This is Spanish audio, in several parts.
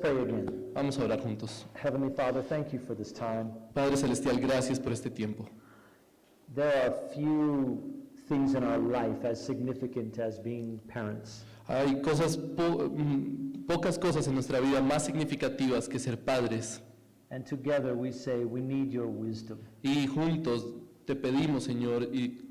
Pray again. Vamos a orar juntos. Heavenly Father, thank you for this time. Padre Celestial, gracias por este tiempo. There are few things in our life as significant as being parents. Hay pocas cosas en nuestra vida más significativas que ser padres. And together we say we need your wisdom. Y juntos te pedimos, Señor, y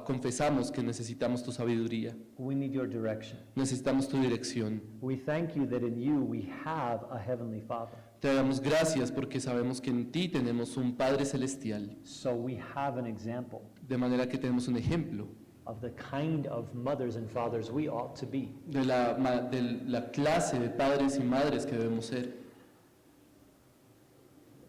confesamos que necesitamos tu sabiduría. We need your direction. Necesitamos tu dirección. We thank you that in you we have a heavenly Father. Te damos gracias porque sabemos que en ti tenemos un Padre Celestial. So we have an example De manera que tenemos un ejemplo of the kind of mothers and fathers we ought to be. de la clase de padres y madres que debemos ser.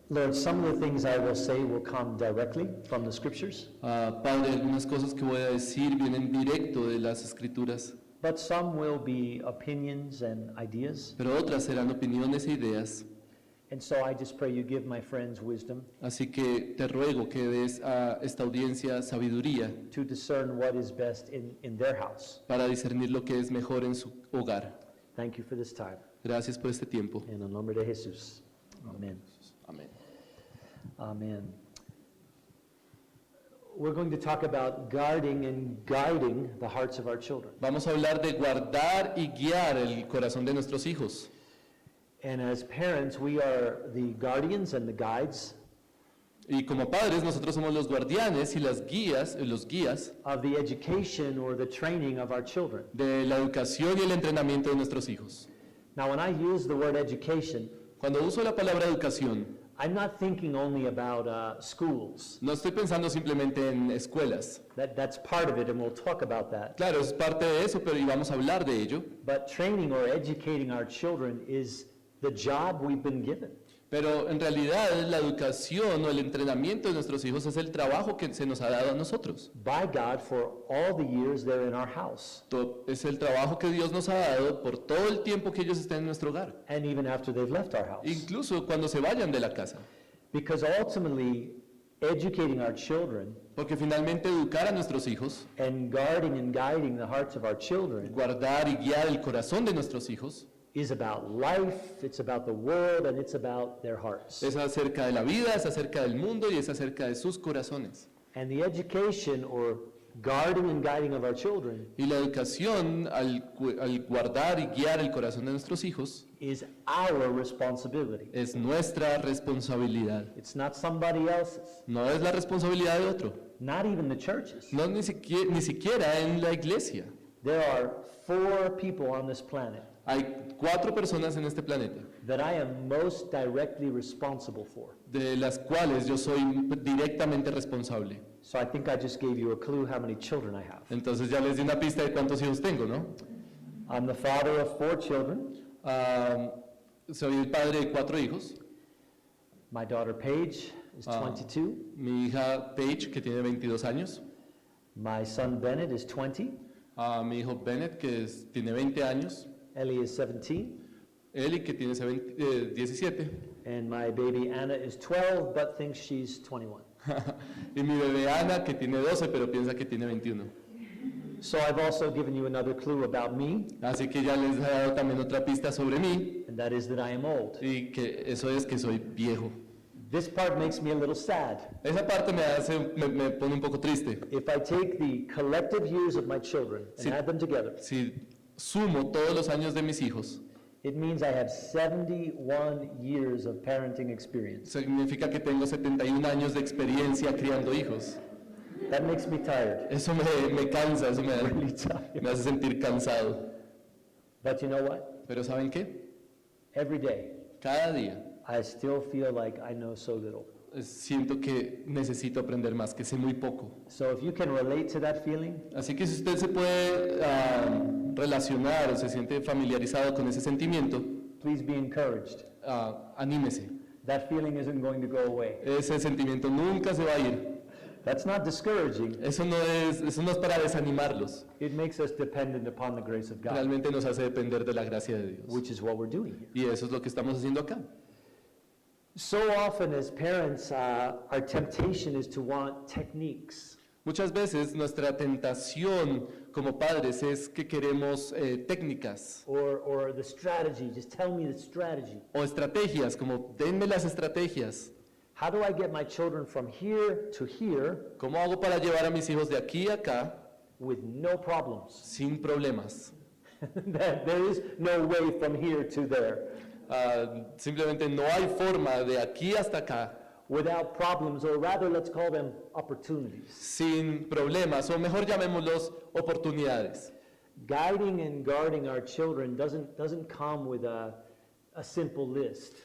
Lord, some of the things I will say will come directly from the scriptures, Padre, algunas cosas que voy a decir vienen directo de las Escrituras, but some will be opinions and ideas. pero otras serán opiniones e ideas. And so I just pray you give my friends wisdom Así que te ruego que des a esta audiencia sabiduría to discern what is best in their house. para discernir lo que es mejor en su hogar. Thank you for this time. Gracias por este tiempo. En el nombre de Jesús. Amen. Amén. Amen. We're going to talk about guarding and guiding the hearts of our children. Vamos a hablar de guardar y guiar el corazón de nuestros hijos. And as parents, we are the guardians and the guides Y como padres, nosotros somos los guardianes y los guías of the education or the training of our children. de la educación y el entrenamiento de nuestros hijos. Now, when I use the word education, Cuando uso la palabra educación, I'm not thinking only about schools. no estoy pensando simplemente en escuelas. That's part of it, and we'll talk about that. Claro, es parte de eso, pero y vamos a hablar de ello. But training or educating our children is the job we've been given. Pero en realidad la educación o el entrenamiento de nuestros hijos es el trabajo que se nos ha dado a nosotros. By God for all the years they're in our house, Es el trabajo que Dios nos ha dado por todo el tiempo que ellos estén en nuestro hogar. and even after they've left our house. Incluso cuando se vayan de la casa. Because ultimately, educating our children Porque finalmente educar a nuestros hijos, and guarding and guiding the hearts of our children guardar y guiar el corazón de nuestros hijos, is about life, it's about the world, and it's about their hearts. es acerca de la vida, es acerca del mundo y es acerca de sus corazones. And the education or guarding and guiding of our children Y la educación al guardar y guiar el corazón de nuestros hijos is our responsibility. es nuestra responsabilidad. It's not somebody else's, No es la responsabilidad de otro. not even the churches. No ni siquiera en la iglesia. There are 4 people on this planet Hay 4 personas en este planeta, that I am most directly responsible for. de las cuales yo soy directamente responsable. So I think I just gave you a clue how many children I have. Entonces ya les di una pista de cuántos hijos tengo, ¿no? I'm the father of 4 children. Soy el padre de 4 hijos. My daughter Paige is 22. Mi hija Paige, que tiene 22 años. My son Bennett is 20. Mi hijo Bennett, que tiene 20 años. Ellie is 17. Eli, que tiene 17. And my baby Anna is 12 but thinks she's 21. Y mi bebé Ana, que tiene 12, pero piensa que tiene 21. So I've also given you another clue about me, Así que ya les he dado también otra pista sobre mí, and that is that I am old. y que eso es que soy viejo. This part makes me a little sad. Esa parte me pone un poco triste. If I take the collective years of my children and Sí. add them together, Si sumo todos los años de mis hijos, it means I have 71 years of parenting experience. significa que tengo 71 años de experiencia criando hijos. That makes me tired. Eso me cansa, eso Really tired. me hace sentir cansado. But you know what? Pero ¿saben qué? Every day, Cada día I still feel like I know so little. siento que necesito aprender más, que sé muy poco. So if you can relate to that feeling, Así que si usted se puede relacionar o se siente familiarizado con ese sentimiento, please be encouraged. anímese. That feeling isn't going to go away. Ese sentimiento nunca se va a ir. That's not discouraging. Eso no es para desanimarlos. It makes us dependent upon the grace of God, Realmente nos hace depender de la gracia de Dios. which is what we're doing here. Y eso es lo que estamos haciendo acá. So often as parents, our temptation is to want techniques. Muchas veces nuestra tentación como padres es que queremos técnicas or the strategy. Just tell me the strategy. o estrategias, como denme las estrategias. How do I get my children from here to here ¿Cómo hago para llevar a mis hijos de aquí a acá with no problems? sin problemas? There is no way from here to there Simplemente no hay forma de aquí hasta acá without problems, or rather, let's call them opportunities. sin problemas, o mejor llamémoslos oportunidades. Guiding and guarding our children doesn't come with a simple list.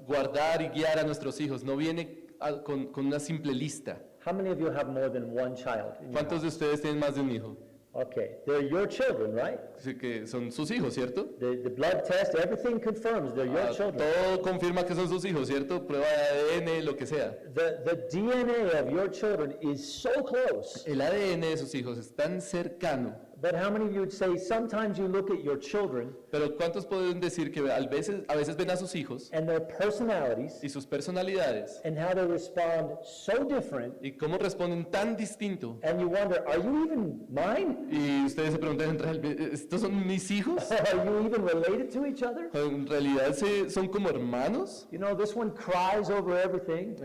Guardar y guiar a nuestros hijos no viene con una simple lista. How many of you have more than one child in your ¿Cuántos de house? ustedes tienen más de un hijo? Okay, they're your children, right? Así que son sus hijos, ¿cierto? The blood test, everything confirms they're your children. Todo confirma que son sus hijos, ¿cierto? Prueba de ADN, lo que sea. The DNA of your children is so close. El ADN de sus hijos es tan cercano. But how many of you would say sometimes you look at your children Pero ¿cuántos pueden decir que a veces ven a sus hijos and their personalities y sus personalidades and how they respond so different, y cómo responden tan distinto? and you wonder, are you even mine? Y ustedes se preguntan, ¿estos son mis hijos? Are you even related to each other? ¿En realidad son como hermanos? You know, this one cries over everything,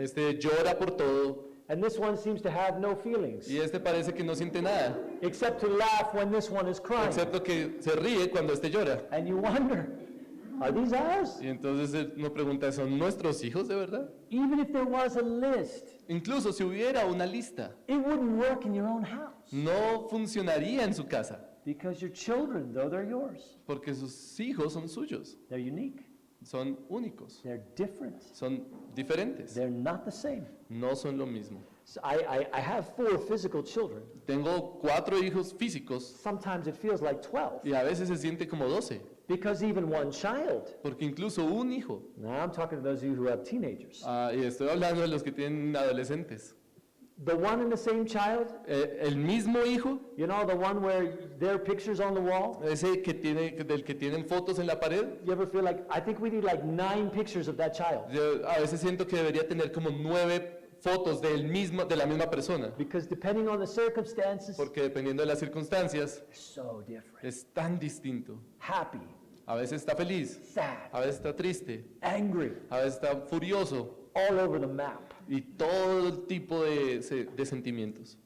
Llora por todo and this one seems to have no feelings, y parece que no siente nada, except to laugh when this one is crying. excepto que se ríe cuando llora. And you wonder, are these ours? Y entonces uno pregunta, ¿son nuestros hijos de verdad? Even if there was a list, Incluso si hubiera una lista, it wouldn't work in your own house. no funcionaría en su casa, Because your children, though they're yours, porque sus hijos son suyos, they're unique, son únicos, they're different, son diferentes, they're not the same. no son lo mismo. So I have 4 physical children. Tengo 4 hijos físicos Sometimes it feels like 12, y a veces se siente como 12, because even one child, porque incluso un hijo, now I'm talking to those of you who have teenagers, y estoy hablando de los que tienen adolescentes, the one and the same child, el mismo hijo, you know, the one where there are pictures on the wall, ese del que tienen fotos en la pared, you ever feel like, I think we need like 9 pictures of that child, yo a veces siento que debería tener como 9 fotos de la misma persona, because depending on the circumstances, porque dependiendo de las circunstancias they're so different. es tan distinto. Happy, A veces está feliz, sad, a veces está triste, angry, a veces está furioso all over the map. y todo el tipo de sentimientos.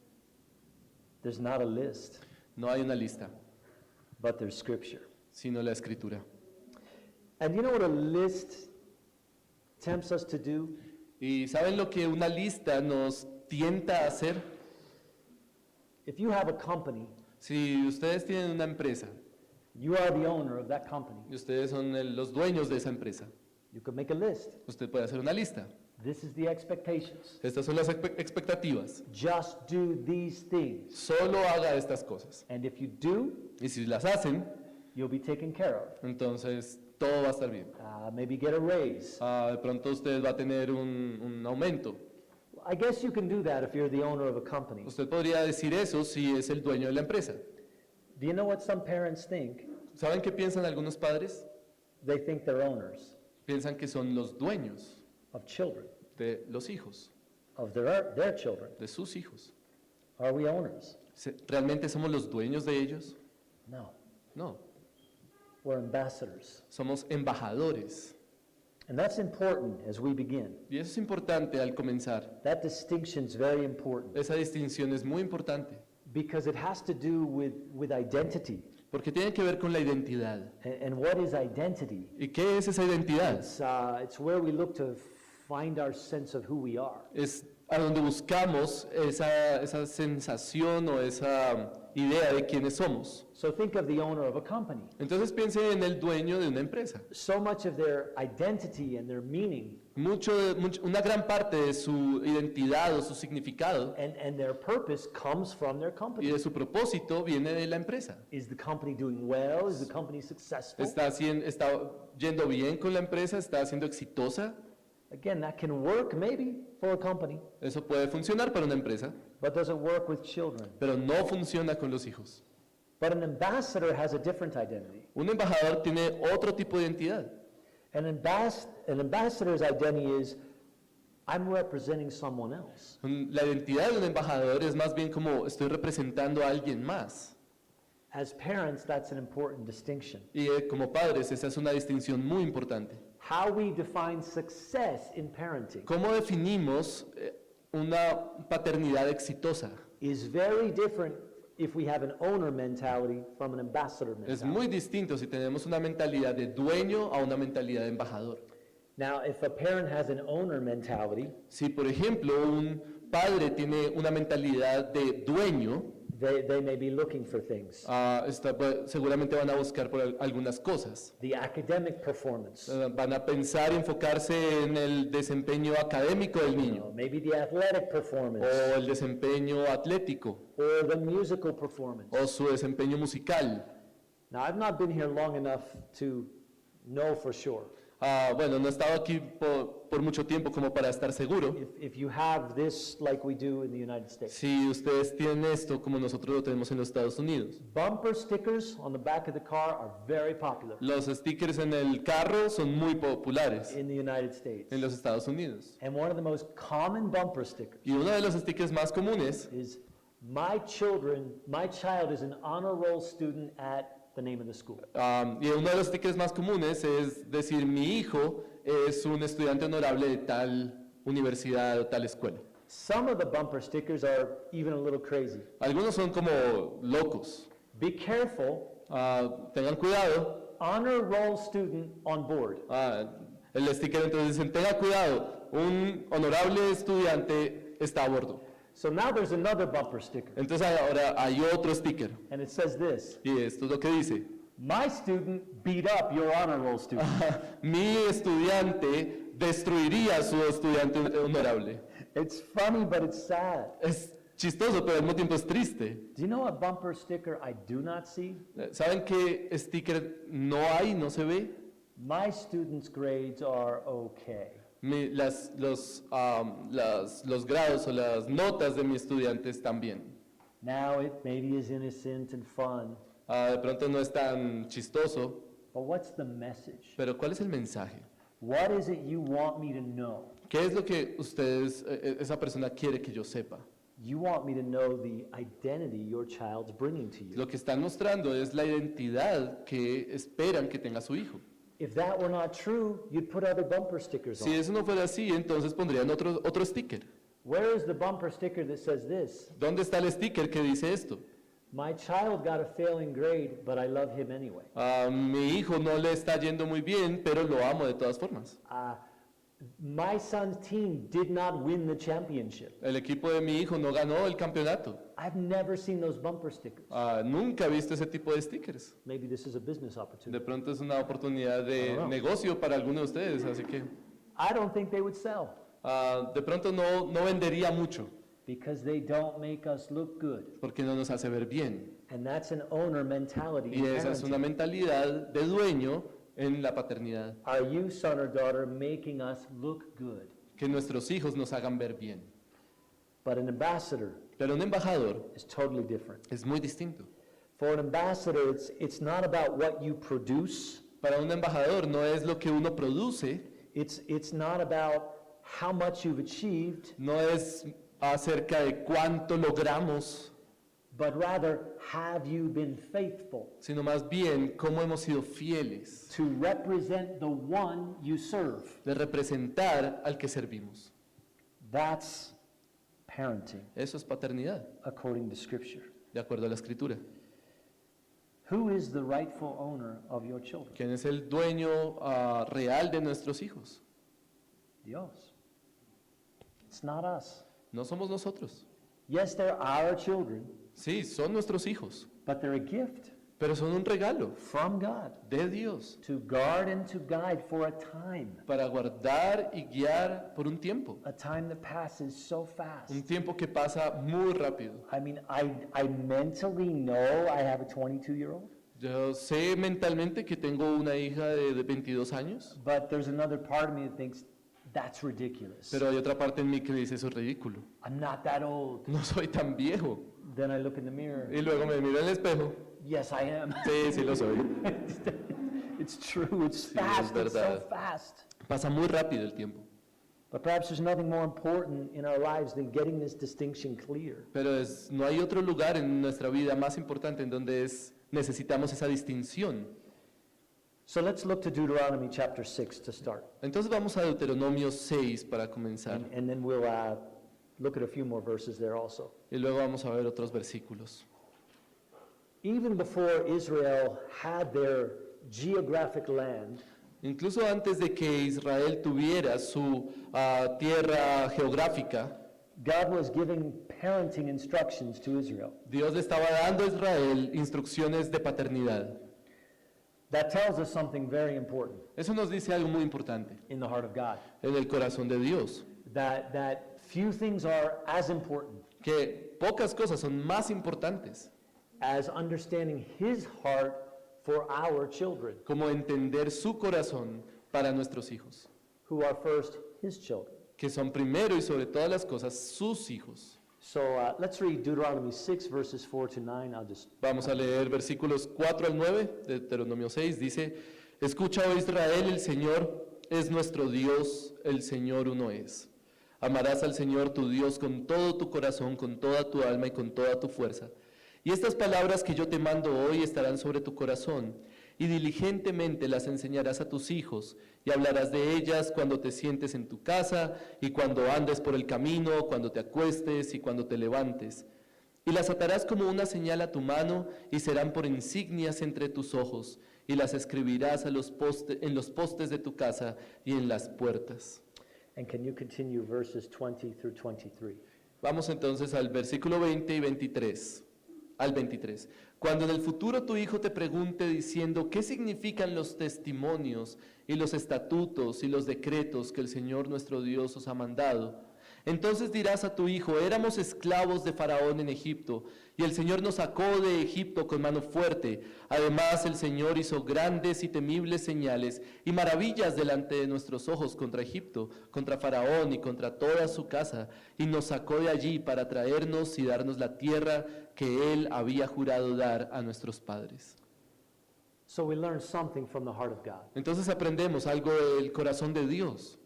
There's not a list, No hay una lista, but there's scripture. sino la escritura. And you know what a list tempts us to do? ¿Y saben lo que una lista nos tienta a hacer? If you have a company, Si ustedes tienen una empresa you are the owner of that company, y ustedes son los dueños de esa empresa, you could make a list. usted puede hacer una lista. This is the expectations. Estas son las expectativas. Just do these things. Solo haga estas cosas. And if you do, Y si las hacen, you'll be taken care of. entonces todo va a estar bien. Maybe get a raise. De pronto usted va a tener un aumento. I guess you can do that if you're the owner of a company. Usted podría decir eso si es el dueño de la empresa. Do you know what some parents think? ¿Saben qué piensan algunos padres? They think they're owners Piensan que son los dueños of children, de los hijos, of their children. de sus hijos. Are we owners? ¿Realmente somos los dueños de ellos? No. No, We're ambassadors. somos embajadores. And that's important as we begin. Y eso es importante al comenzar. That distinction's very important Esa distinción es muy importante because it has to do with identity. porque tiene que ver con la identidad. And what is identity? ¿Y qué es esa identidad? It's where we look to find our sense of who we are. Es a donde buscamos esa sensación o esa idea de quiénes somos. So think of the owner of a company. Entonces piense en el dueño de una empresa. So much of their identity and their meaning Una gran parte de su identidad o su significado and their purpose comes from their y company. de su propósito viene de la empresa. Is the company doing well? Is the company successful? Está yendo bien con la empresa, está siendo exitosa. Again, that can work maybe for a company, Eso puede funcionar para una empresa, but does it work with children? pero no funciona con los hijos. But an ambassador has a different identity. Un embajador tiene otro tipo de identidad. An ambassador's identity is, I'm representing someone else. La identidad de un embajador es más bien como estoy representando a alguien más. As parents, that's an important distinction. Y como padres, esa es una distinción muy importante. How we define success in parenting ¿Cómo definimos una paternidad exitosa? is very different if we have an owner mentality from an ambassador Es mentality. muy distinto si tenemos una mentalidad de dueño a una mentalidad de embajador. Now, if a parent has an owner mentality, Si, por ejemplo, un padre tiene una mentalidad de dueño, they may be looking for things. seguramente van a buscar por algunas cosas. The academic performance, Van a pensar y enfocarse en el desempeño académico del niño, maybe the athletic performance, o el desempeño atlético, or the musical performance. o su desempeño musical. Now, I've not been here long enough to know for sure. Bueno, no he estado aquí por mucho tiempo como para estar seguro. If you have this like we do in the United States. Si ustedes tienen esto como nosotros lo tenemos en los Estados Unidos. Bumper stickers on the back of the car are very popular Los stickers en el carro son muy populares in the United States. en los Estados Unidos. And one of the most common bumper stickers Y uno de los stickers más comunes is my child is an honor roll student at the name of the school. y uno de los stickers más comunes es decir, mi hijo es un estudiante honorable de tal universidad o tal escuela. Some of the bumper stickers are even a little crazy. Algunos son como locos. Be careful, Tengan cuidado. honor roll student on board. El sticker entonces dicen, tenga cuidado, un honorable estudiante está a bordo. So now there's another bumper sticker, Entonces ahora hay otro sticker. and it says this: Y esto es lo que dice. my student beat up your honor roll student. Mi estudiante destruiría a su estudiante honorable. It's funny, but it's sad. Es chistoso, pero al mismo tiempo es triste. Do you know a bumper sticker I do not see? ¿Saben qué sticker no hay, no se ve? My students' grades are okay. Los grados o las notas de mis estudiantes también. Now it maybe is innocent and fun, De pronto no es tan chistoso, but what's the message? pero ¿cuál es el mensaje? What is it you want me to know? ¿Qué es lo que esa persona quiere que yo sepa? You want me to know the identity your child's bringing to you. Lo que están mostrando es la identidad que esperan que tenga su hijo. If that were not true, you'd put other bumper stickers Si on. eso no fuera así, entonces pondrían otro sticker. Where is the bumper sticker that says this? ¿Dónde está el sticker que dice esto? My child got a failing grade, but I love him anyway. Mi hijo no le está yendo muy bien, pero lo amo de todas formas. My son's team did not win the championship. El equipo de mi hijo no ganó el campeonato. I've never seen those bumper stickers. Nunca he visto ese tipo de stickers. Maybe this is a business De opportunity. pronto es una oportunidad de I don't know. negocio para alguno de ustedes, así que I don't think they would sell de pronto no vendería mucho, because they don't make us look good. porque no nos hace ver bien. And that's an owner mentality. Y in esa es una parenting. mentalidad de dueño en la paternidad, Are you, son or daughter, making us look good? que nuestros hijos nos hagan ver bien. But an ambassador Pero un embajador is totally different. es muy distinto. For an ambassador, it's not about what you produce. Para un embajador no es lo que uno produce, It's not about how much you've achieved, no es acerca de cuánto logramos, but rather, have you been faithful sino más bien cómo hemos sido fieles to represent the one you serve? de representar al que servimos. That's parenting, Eso es paternidad, according to Scripture. de acuerdo a la Escritura. Who is the rightful owner of your children? ¿Quién es el dueño real de nuestros hijos? Dios. It's not us. No somos nosotros. Yes, they're our children, Sí, son nuestros hijos, but they're a gift pero son un regalo from God de Dios to guard and to guide for a time para guardar y guiar por un tiempo. that passes so fast. Un tiempo que pasa muy rápido. I mean, I mentally know I have a 22-year-old, Yo sé mentalmente que tengo una hija de 22 años, but there's another part of me that thinks that's ridiculous. pero hay otra parte en mí que dice eso es ridículo. I'm not that old. No soy tan viejo. Then I look in the mirror. Y luego me miro en el espejo. Yes, I am. Sí, sí lo soy. It's true. It's Sí, es fast. It's so verdad. fast. Pasa muy rápido el tiempo. But perhaps there's nothing more important in our lives than getting this distinction clear. Pero no hay otro lugar en nuestra vida más importante en donde es necesitamos esa distinción. So let's look to Deuteronomy chapter 6 to start. Entonces vamos a Deuteronomio 6 para comenzar. And then we'll look at a few more verses there also. Y luego vamos a ver otros versículos. Even before Israel had their geographic land, Incluso antes de que Israel tuviera su tierra geográfica, God was giving parenting instructions to Israel. Dios le estaba dando a Israel instrucciones de paternidad. That tells us something very important Eso nos dice algo muy importante in the heart of God. en el corazón de Dios, That few things are as important que pocas cosas son más importantes as understanding His heart for our children, como entender su corazón para nuestros hijos, who are first His children. que son primero y sobre todas las cosas sus hijos. So let's read Deuteronomy 6, verses 4 to 9. Vamos a leer versículos 4 al 9 de Deuteronomio 6. Dice, escucha, oh Israel, el Señor es nuestro Dios, el Señor uno es. Amarás al Señor tu Dios con todo tu corazón, con toda tu alma y con toda tu fuerza. Y estas palabras que yo te mando hoy estarán sobre tu corazón, y diligentemente las enseñarás a tus hijos, y hablarás de ellas cuando te sientes en tu casa, y cuando andes por el camino, cuando te acuestes y cuando te levantes. Y las atarás como una señal a tu mano, y serán por insignias entre tus ojos, y las escribirás en los postes de tu casa y en las puertas. And can you continue verses 20 through 23? Vamos entonces al versículo 20 y 23. Al 23. Cuando en el futuro tu hijo te pregunte diciendo qué significan los testimonios y los estatutos y los decretos que el Señor nuestro Dios os ha mandado, entonces dirás a tu hijo, éramos esclavos de Faraón en Egipto, y el Señor nos sacó de Egipto con mano fuerte. Además el Señor hizo grandes y temibles señales y maravillas delante de nuestros ojos contra Egipto, contra Faraón y contra toda su casa, y nos sacó de allí para traernos y darnos la tierra que Él había jurado dar a nuestros padres. So we learn something from the heart of God. Entonces aprendemos algo del corazón de Dios.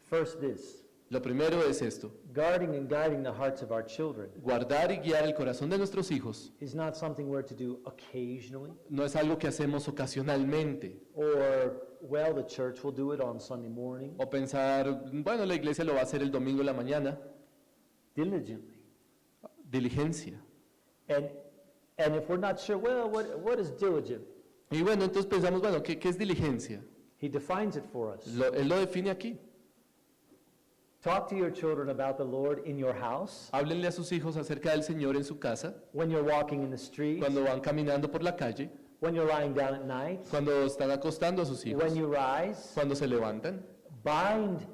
First this, Lo primero es esto: guarding and guiding the hearts of our children guardar y guiar el corazón de nuestros hijos is not something we're to do occasionally, no es algo que hacemos ocasionalmente, or, well, the church will do it on Sunday morning, o pensar, bueno, la iglesia lo va a hacer el domingo en la mañana. diligently. Diligencia. And if we're not sure, well, what is diligent? Y bueno, entonces pensamos, bueno, ¿qué es diligencia? He defines it for us. Él lo define aquí. Talk to your children about the Lord in your house, Háblenle a sus hijos acerca del Señor en su casa, when you're walking in the street, cuando van caminando por la calle, when you're lying down at night, cuando están acostando a sus hijos, when you rise. cuando se levantan. Bind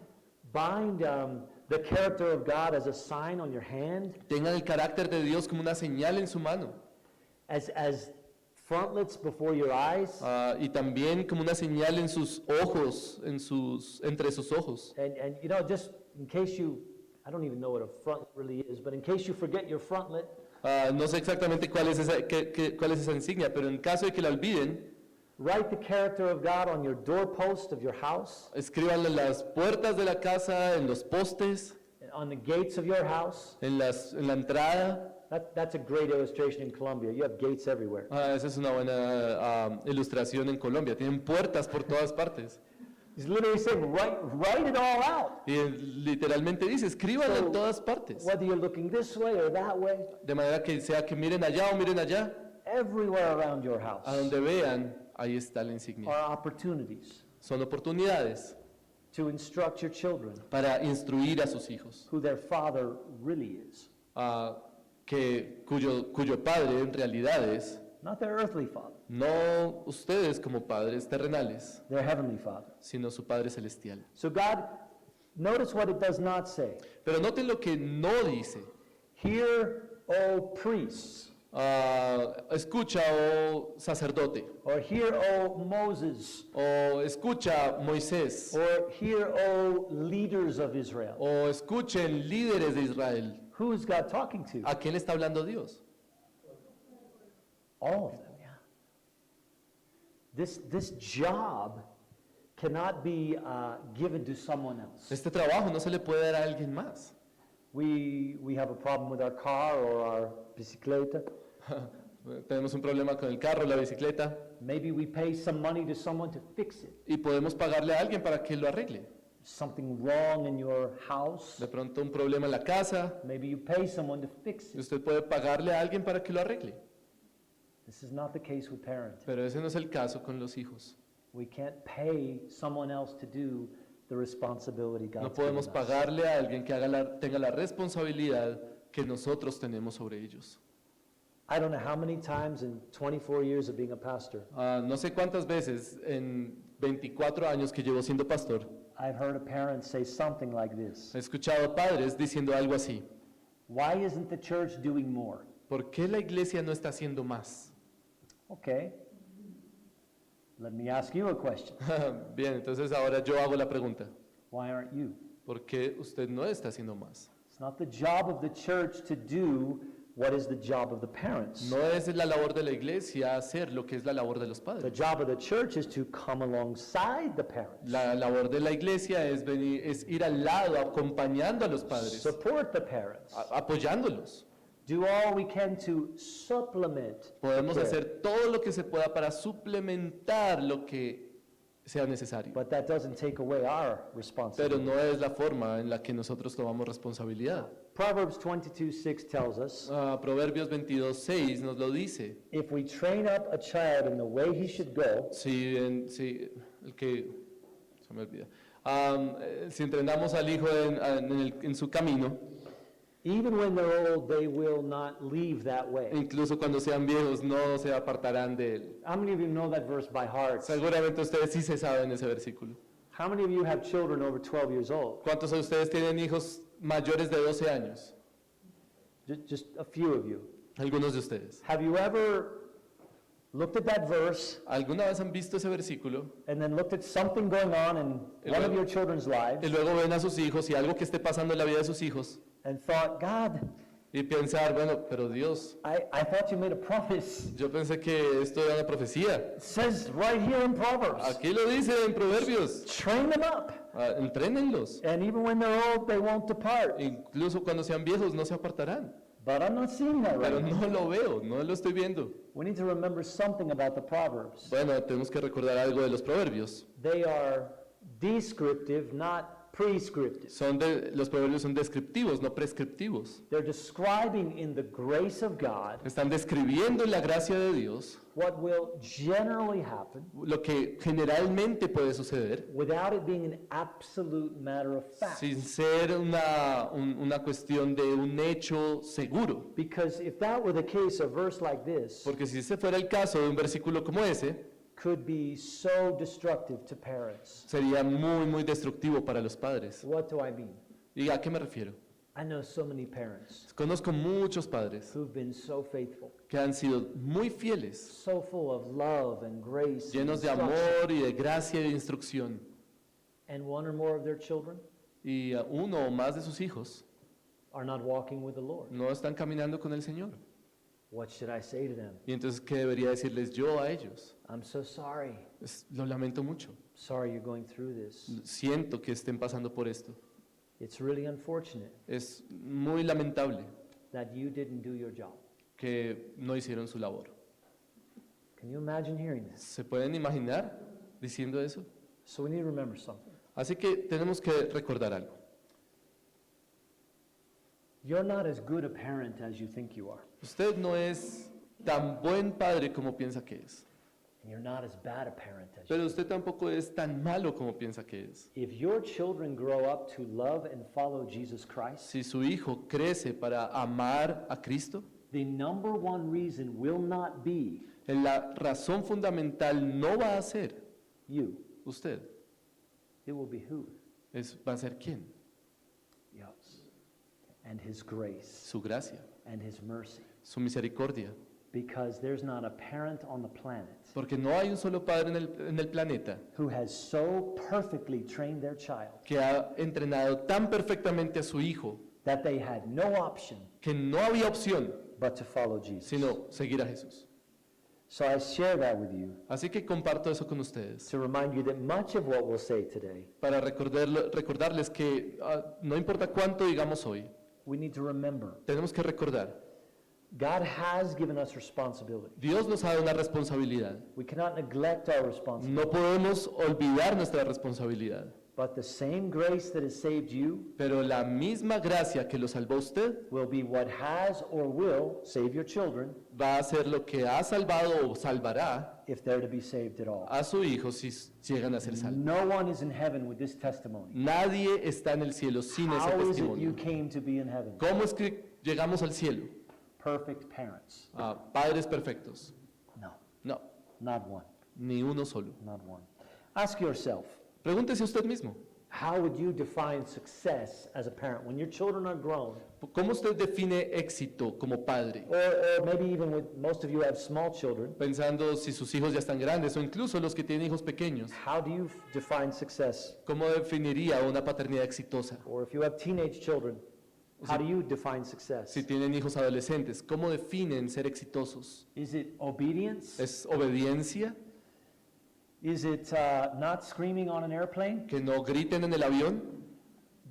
the character of God as a sign on your hand, Tengan el carácter de Dios como una señal en su mano, as frontlets before your eyes, y también como una señal en sus ojos, entre sus ojos. and you know, just in case I don't even know what a frontlet really is, but in case you forget your frontlet, No sé exactamente cuál es esa insignia, pero en caso de que la olviden, write the character of God on your doorpost of your house, escríbanla en las puertas de la casa, en los postes, on the gates of your house. en la entrada. That's a great illustration in Colombia. You have gates everywhere. Esa es una buena ilustración en Colombia. Tienen puertas por todas partes. He's literally saying, write it all out. Y literalmente dice, escríbanlo en todas partes. Whether you're looking this way or that way, De manera que sea que miren allá o miren allá, everywhere around your house a donde vean, ahí está la insignia. are opportunities Son oportunidades to instruct your children para instruir a sus hijos, who their father really is. Cuyo padre en realidad es, Not their earthly father, no ustedes como padres terrenales, their heavenly father. sino su Padre celestial. So God, notice what it does not say. Pero noten lo que no dice. Hear, O priests, Escucha, oh sacerdote, or hear, O Moses, o escucha, Moisés, or hear, O leaders of Israel. o escuchen, líderes de Israel. Who is God talking to? ¿A quién le está hablando Dios? All of them, yeah. This job cannot be given to someone else. Este trabajo no se le puede dar a alguien más. We have a problem with our car or our bicicleta. Tenemos un problema con el carro, la bicicleta, Maybe we pay some money to someone to fix it. y podemos pagarle a alguien para que lo arregle. Something wrong in your house. De pronto un problema en la casa, Maybe you pay someone to fix y it. usted puede pagarle a alguien para que lo arregle. This is not the case with parenting. Pero ese no es el caso con los hijos. We can't pay someone else to do the responsibility No God's podemos given us. pagarle a alguien que tenga la responsabilidad que nosotros tenemos sobre ellos. I don't know how many times in 24 years of being a pastor, No sé cuántas veces en 24 años que llevo siendo pastor, I've heard a parent say something like this. he escuchado padres diciendo algo así. Why isn't the church doing more? ¿Por qué la iglesia no está haciendo más? Okay. Let me ask you a question. Bien, entonces ahora yo hago la pregunta. Why aren't you? ¿Por qué usted no está haciendo más? It's not the job of the church to do what is the job of the parents. No es la labor de la iglesia hacer lo que es la labor de los The padres. job of the church is to come alongside the parents. La labor de la iglesia es ir al lado, acompañando a los padres, Support the parents. apoyándolos. Do all we can to supplement. Podemos the care. hacer todo lo que se pueda para suplementar lo que sea necesario. But that doesn't take away our Pero responsibility. no es la forma en la que nosotros tomamos responsabilidad. Proverbs 22:6 tells us, Proverbios 22:6 nos lo dice. if we train up a child in the way he should go, Si me olvida. Si entrenamos al hijo en su camino, even when they're old, they will not leave that way. incluso cuando sean viejos, no se apartarán de él. How many of you know that verse by heart? Seguramente ustedes sí se saben ese versículo. How many of you have children over 12 years old? ¿Cuántos de ustedes tienen hijos mayores de 12 años? Just a few of you. Algunos de ustedes. Have you ever looked at that verse ¿Alguna vez han visto ese versículo and then looked at something going on in one of your children's y lives luego ven a sus hijos y algo que esté pasando en la vida de sus hijos and thought, God, y pensar, bueno, pero Dios, I thought you made a promise. yo pensé que esto era una profecía. It says right here in Proverbs, Aquí lo dice en Proverbios. train them up. Entrénenlos. And even when they're old, they won't depart. Incluso cuando sean viejos no se apartarán. But I'm not seeing that right Pero now. no lo veo, no lo estoy viendo. We need to remember something about the Proverbs. Bueno, tenemos que recordar algo de los proverbios. They are descriptive, not prescriptive. Los proverbios son descriptivos, no prescriptivos. They're describing in the grace of God Están describiendo en la gracia de Dios what will generally happen lo que generalmente puede suceder without it being an absolute matter of fact. sin ser una cuestión de un hecho seguro. Because if that were the case, a verse like this Porque si ese fuera el caso de un versículo como ese, could be so destructive to parents. sería muy, muy destructivo para los padres. What do I mean? ¿Y a qué me refiero? I know so many parents Conozco muchos padres who've been so faithful, que han sido muy fieles, so full of love and grace, and llenos de instruction, amor y de gracia y de instrucción. and one or more of their children Y uno o más de sus hijos are not walking with the Lord. no están caminando con el Señor. What should I say to them? Y entonces, ¿qué debería decirles yo a ellos? I'm so sorry. Lo lamento mucho. Sorry you're going through this. Siento que estén pasando por esto. It's really unfortunate Es muy lamentable that you didn't do your job. que no hicieron su labor. Can you imagine hearing this? ¿Se pueden imaginar diciendo eso? So we need to remember something. Así que tenemos que recordar algo. You're not as good a parent as you think you are. Usted no es tan buen padre como piensa que es. And you're not as bad a parent as you Pero usted tampoco es tan malo como piensa que es. If your children grow up to love and follow Jesus Christ, Si su hijo crece para amar a Cristo, the number one reason will not be la razón fundamental no va a ser you. usted, It will be who? va a ser quién, Yes. And His grace su gracia, and His mercy. su misericordia. Because there's not a parent on the planet Porque no hay un solo padre en el planeta who has so perfectly trained their child que ha entrenado tan perfectamente a su hijo that they had no option que no había opción but to follow Jesus. sino seguir a Jesús. So I share that with you Así que comparto eso con ustedes to remind you that much of what we'll say today, para recordarles que no importa cuánto digamos hoy, we need to remember tenemos que recordar God has given us responsibility. Dios nos ha dado una responsabilidad. We cannot neglect our responsibility. No podemos olvidar nuestra responsabilidad. But the same grace that has saved you Pero la misma gracia que lo salvó a usted will be what has or will save your children va a ser lo que ha salvado o salvará if they're to be saved at all. a su hijo si llegan a ser salvos. No one is in heaven with this testimony. Nadie está en el cielo sin ese How is it you testimonio. came to be in heaven? ¿Cómo es que llegamos al cielo? Perfect parents. Padres perfectos. No, No, not one. ni uno solo. Not one. Ask yourself, Pregúntese usted mismo, how would you define success as a parent when your children are grown? ¿cómo usted define éxito como padre? Or maybe even with most of you have small children. Pensando si sus hijos ya están grandes o incluso los que tienen hijos pequeños. How do you define success? ¿Cómo definiría una paternidad exitosa? Or if you have teenage children, how do you define success? Si tienen hijos adolescentes, ¿cómo definen ser exitosos? Is it obedience? ¿Es obediencia? Is it not screaming on an airplane? ¿Que no griten en el avión?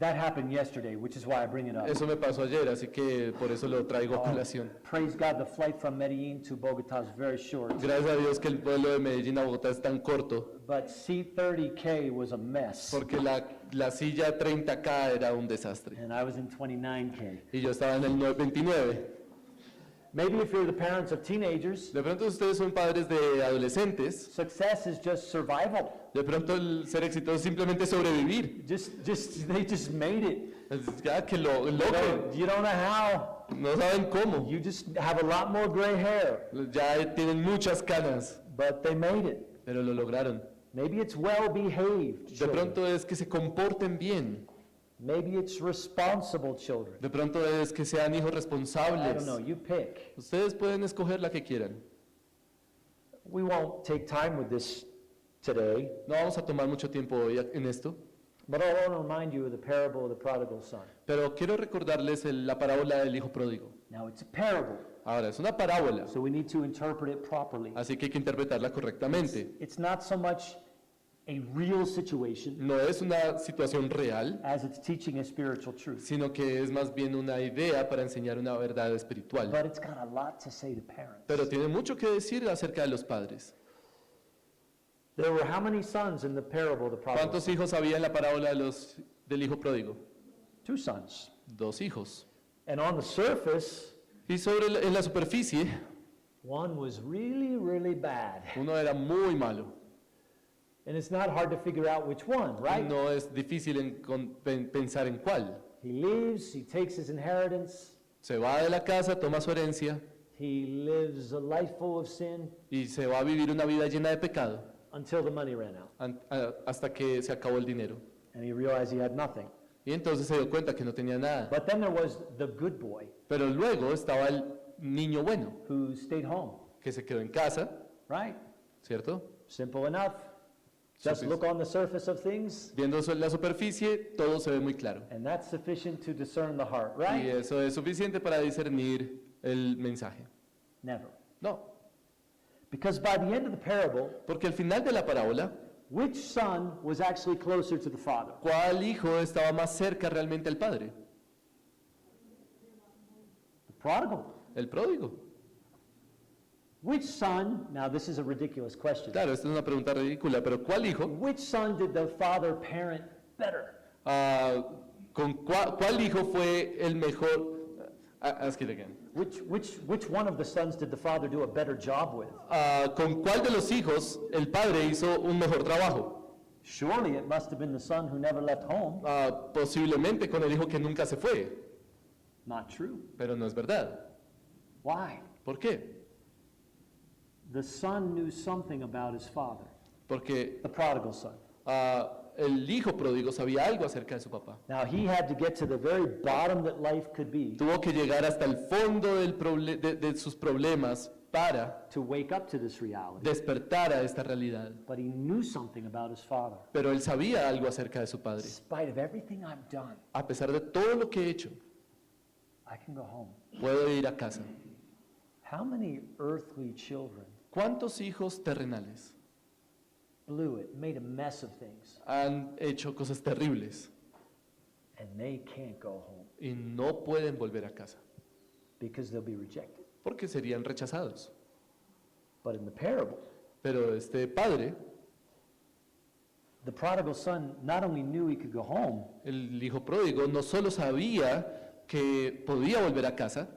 That happened yesterday, which is why I bring it up. Eso me pasó ayer, así que por eso lo traigo a colación. Praise God, the flight from Medellin to Bogota is very short. Gracias a Dios que el vuelo de Medellín a Bogotá es tan corto, But C30K was a mess. porque la silla 30K era un desastre. And I was in 29K. Y yo estaba en el 29. Maybe if you're the parents of teenagers, De pronto ustedes son padres de adolescentes. success is just survival. De pronto el ser exitoso es simplemente sobrevivir. They just made it. Es ya que lo logren. You don't know how. No saben cómo. You just have a lot more gray hair, Ya tienen muchas canas, but they made it. pero lo lograron. Maybe it's well-behaved De children. pronto es que se comporten bien. Maybe it's responsible children. De pronto es que sean hijos I responsables. don't know, you pick. Ustedes pueden escoger la que quieran. We won't take time with this today, No vamos a tomar mucho tiempo hoy en esto, but I want to remind you of the parable of the prodigal son. pero quiero recordarles la parábola del hijo pródigo. Now, it's a parable, Ahora, es una parábola, so we need to interpret it properly. así que hay que interpretarla correctamente. It's not so much a real situation No es una situación real, as it's teaching a spiritual truth, sino que es más bien una idea para enseñar una verdad espiritual. but it's got a lot to say to parents. Pero tiene mucho que decir acerca de los padres. There were how many sons in the parable of the prodigal ¿Cuántos son? hijos había en la parábola del hijo pródigo? 2 sons. 2 hijos. And on the surface, Y en la superficie, one was really, really bad. uno era muy malo. And it's not hard to figure out which one, right? No es difícil pensar en cuál. He leaves, he takes his inheritance, Se va de la casa, toma su herencia he lives a life full of sin y se va a vivir una vida llena de pecado until the money ran out. hasta que se acabó el dinero. And he realized he had nothing. Y entonces se dio cuenta que no tenía nada. But then there was the good boy Pero luego estaba el niño bueno, who stayed home, que se quedó en casa, right? ¿cierto? Simple enough. Just look on the surface of things, Viendo la superficie, todo se ve muy claro. and that's sufficient to discern the heart, Y right? eso es suficiente para discernir el mensaje. Never. No, Because by the end of the parable, porque al final de la parábola, which son was actually closer to the father? ¿cuál hijo estaba más cerca realmente al padre? The prodigal. El pródigo. Which son, now this is a ridiculous question, Claro, esta es una pregunta ridícula, pero ¿cuál hijo? which son did the father parent better? ¿Cuál hijo fue el mejor? Ask it again. Which one of the sons did the father do a better job with? ¿Con cuál de los hijos el padre hizo un mejor trabajo? Surely it must have been the son who never left home. Posiblemente con el hijo que nunca se fue, Not true. pero no es verdad. Why? ¿Por qué? The son knew something about his father, Porque the prodigal son. el hijo pródigo sabía algo acerca de su papá. Now he had to get to the very bottom that life could be Tuvo que llegar hasta el fondo de sus problemas para to wake up to this reality. despertar a esta realidad. But he knew something about his father. Pero él sabía algo acerca de su In padre. spite of everything I've done, A pesar de todo lo que he hecho, I can go home. puedo ir a casa. How many earthly children ¿Cuántos hijos terrenales blew it, made a mess of things, han hecho cosas terribles and they can't go home y no pueden volver a casa? because they'll be rejected? porque serían rechazados. But in the parable, Pero este padre, the prodigal son not only knew he could go home, el hijo pródigo, no solo sabía que podía volver a casa,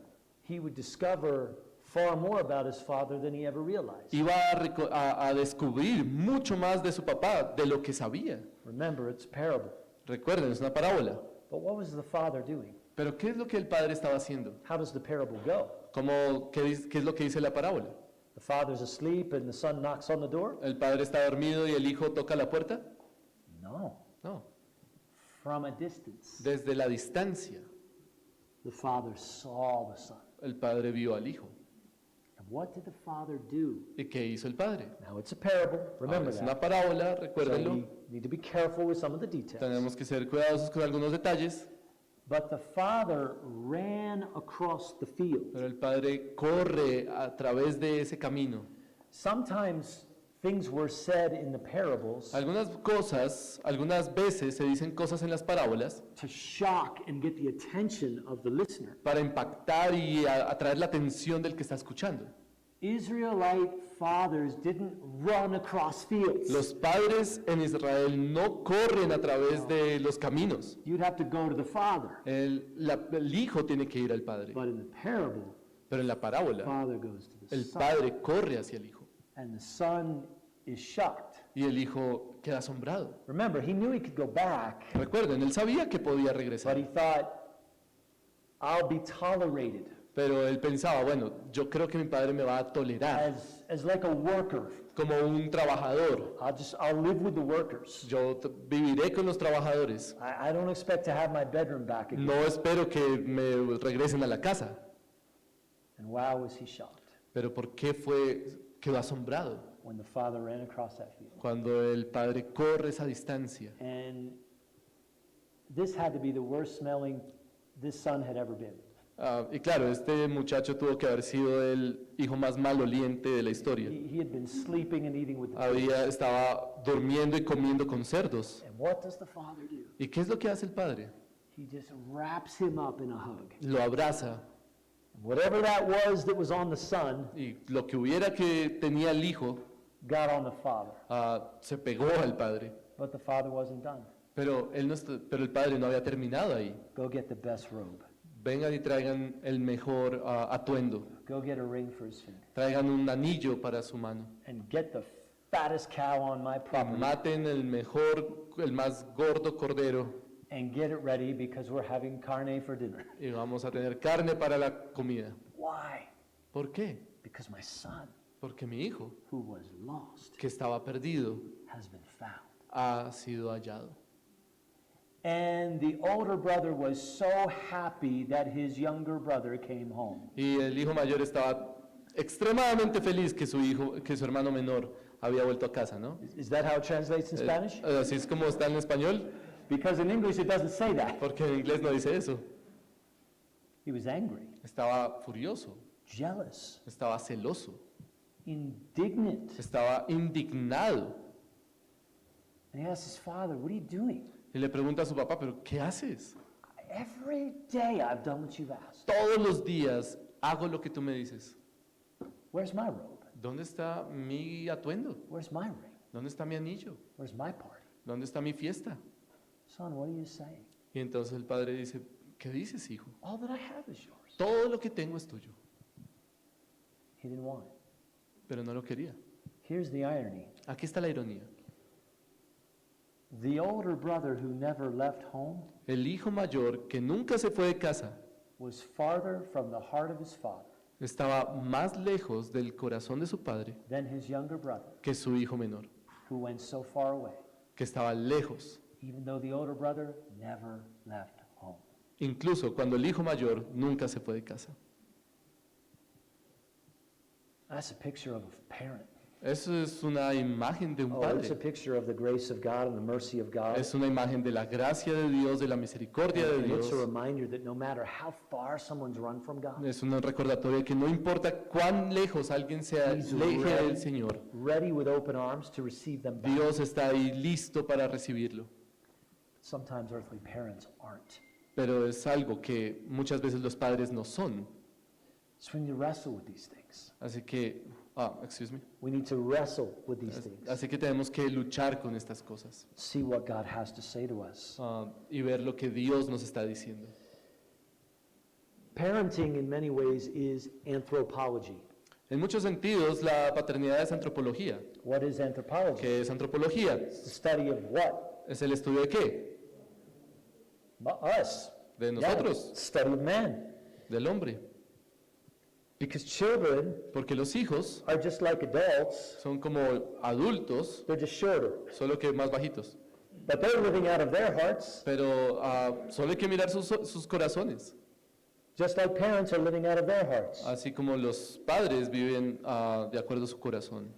he would discover far more about his father than he ever realized. iba a descubrir mucho más de su papá de lo que sabía. Remember, it's a parable. Recuerden, es una parábola. But what was the father doing? Pero ¿qué es lo que el padre estaba haciendo? How does the parable go? ¿Qué es lo que dice la parábola? The father's asleep and the son knocks on the door? ¿El padre está dormido y el hijo toca la puerta? No. No, From a distance, desde la distancia the father saw the son. el padre vio al hijo. And what did the father do? ¿Y qué hizo el padre? Now, it's a parable. Remember Es una that. parábola, So recuérdenlo. we need to be careful with some of the details. Tenemos que ser cuidadosos con algunos detalles, But the father ran across the field. pero el padre corre a través de ese camino. Sometimes things were said in the parables Algunas veces se dicen cosas en las parábolas to shock and get the attention of the listener. para impactar y atraer la atención del que está escuchando. Israelite fathers didn't run across fields. Los padres en Israel no corren a través de los caminos. You'd have to go to the father. El hijo tiene que ir al padre, But in the parable, pero en la the parábola father goes to the el son. padre corre hacia el hijo And the son is shocked. y el hijo queda asombrado. Remember, he knew he could go back, Recuerden, él sabía que podía but regresar, he thought, I'll be tolerated pero él pensaba, bueno, yo creo que mi padre me va a tolerar as like a worker. como un trabajador. I'll live with the workers. Yo viviré con los trabajadores. I don't expect to have my bedroom back again. No espero que me regresen a la casa. And why was he shocked Pero ¿por qué quedó asombrado when the father ran across that field? cuando el padre corre esa distancia? And this had to be the worst smelling this son had ever been. Y claro, este muchacho tuvo que haber sido el hijo más maloliente de la historia. He had been sleeping and eating with the pigs. Estaba durmiendo y comiendo con cerdos. And what does the father do? ¿Y qué es lo que hace el padre? He just wraps him up in a hug. Lo abraza Whatever that was on the son y lo que hubiera que tenía el hijo got on the father. se pegó al padre. But the father wasn't done. Pero el padre no había terminado ahí. Go get the best robe. Vengan y traigan el mejor atuendo. Go get a ring for his finger. Traigan un anillo para su mano. And get the fattest cow on my property. Maten el más gordo cordero And get it ready because we're having carne for dinner. y vamos a tener carne para la comida. Why? ¿Por qué? Because my son, Porque mi hijo, who was lost, que estaba perdido, has been found. ha sido hallado. And the older brother was so happy that his younger brother came home. Y el hijo mayor estaba extremadamente feliz que su hermano menor había vuelto a casa, ¿no? Is that how it translates in Spanish? Así es como está en español, Because in English it doesn't say that. porque en inglés no dice eso. He was angry, Estaba furioso, jealous, estaba celoso, indignant. estaba indignado. And he asked his father, "What are you doing? Y le pregunta a su papá, ¿pero qué haces? Every day I've done what you've asked. Todos los días hago lo que tú me dices. Where's my robe? ¿Dónde está mi atuendo? Where's my ring? ¿Dónde está mi anillo? Where's my party? ¿Dónde está mi fiesta? Son, what are you saying? Y entonces el padre dice, ¿qué dices, hijo? All that I have is yours. Todo lo que tengo es tuyo. He didn't want it. Pero no lo quería. Here's the irony. Aquí está la ironía. The older brother who never left home El hijo mayor, que nunca se fue de casa, was farther from the heart of his father estaba más lejos del corazón de su padre than his younger brother, que su hijo menor, who went so far away, que estaba lejos. even though the older brother never left home. Incluso cuando el hijo mayor nunca se fue de casa. That's a picture of a parent. Eso es una imagen de un It's a padre. picture of the grace of God and the mercy of God. Es una imagen de la gracia de Dios, de la misericordia de And it's Dios. a reminder that no matter how far someone's run from God, Es un recordatorio de que no importa cuán lejos alguien se aleje del Señor, ready with open arms to receive them back. Dios está ahí listo para recibirlo. Sometimes earthly parents aren't. Pero es algo que muchas veces los padres no son. So we need to wrestle with these things. Así que, excuse me. We need to wrestle with these things. Así que tenemos que luchar con estas cosas See what God has to say to us. y ver lo que Dios nos está diciendo. Parenting in many ways is anthropology. En muchos sentidos, la paternidad es antropología. What is anthropology? ¿Qué es antropología? It's the study of what? ¿Es el estudio de qué? Us. De Yeah, nosotros, study of man. del hombre. Because children Porque los hijos are just like adults, son como adultos, they're just shorter. solo que más bajitos. But they're living out of their hearts, Pero solo hay que mirar sus corazones. just like parents are living out of their hearts. Así como los padres viven de acuerdo a su corazón.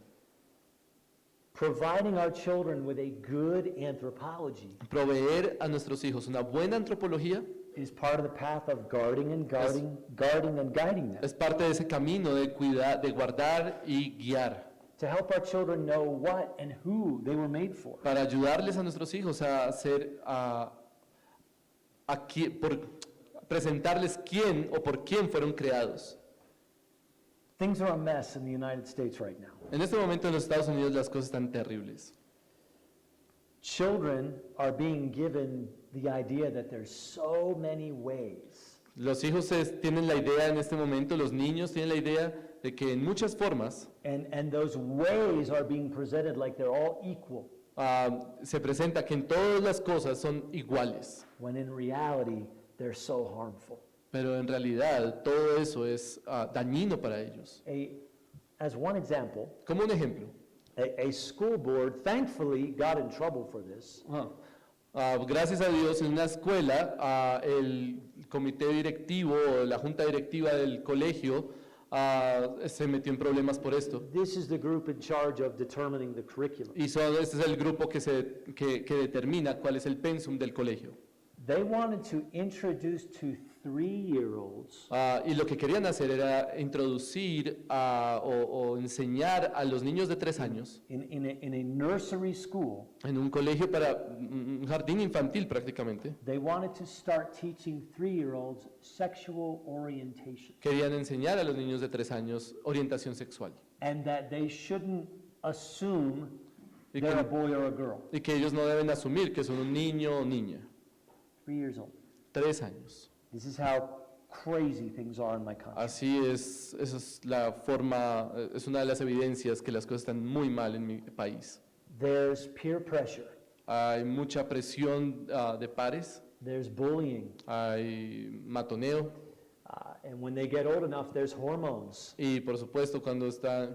Providing our children with a good anthropology Proveer a nuestros hijos una buena antropología is part of the path of guarding and guiding them. es parte de ese camino de cuidar, de guardar y guiar. To help our children know what and who they were made for. Para ayudarles a nuestros hijos a presentarles quién o por quién fueron creados. Things are a mess in the United States right now. En este momento en los Estados Unidos las cosas están terribles. Children are being given the idea that there's so many ways. Los hijos tienen la idea en este momento, los niños tienen la idea de que en muchas formas And those ways are being presented like they're all equal, se presenta que en todas las cosas son iguales, when in reality they're so harmful. pero en realidad todo eso es dañino para ellos. As one example, Como un ejemplo, a school board thankfully got in trouble for this. gracias a Dios en una escuela el comité directivo o la junta directiva del colegio se metió en problemas por esto. This is the group in charge of determining the curriculum. Y este es el grupo que determina cuál es el pensum del colegio. They wanted to introduce to 3-year-olds Y lo que querían hacer era introducir o enseñar a los niños de 3 años in a nursery school. en un colegio para un jardín infantil prácticamente. They wanted to start teaching 3-year-olds sexual orientation, Querían enseñar a los niños de 3 años orientación sexual and that they shouldn't assume y they're a que, boy or a girl. y que ellos no deben asumir que son un niño o niña. 3 years old. 3 años. This is how crazy things are in my country. Así es, esa es la forma, es una de las evidencias que las cosas están muy mal en mi país. There's peer pressure. Hay mucha presión de pares, There's bullying. hay matoneo And when they get old enough, there's hormones. y por supuesto cuando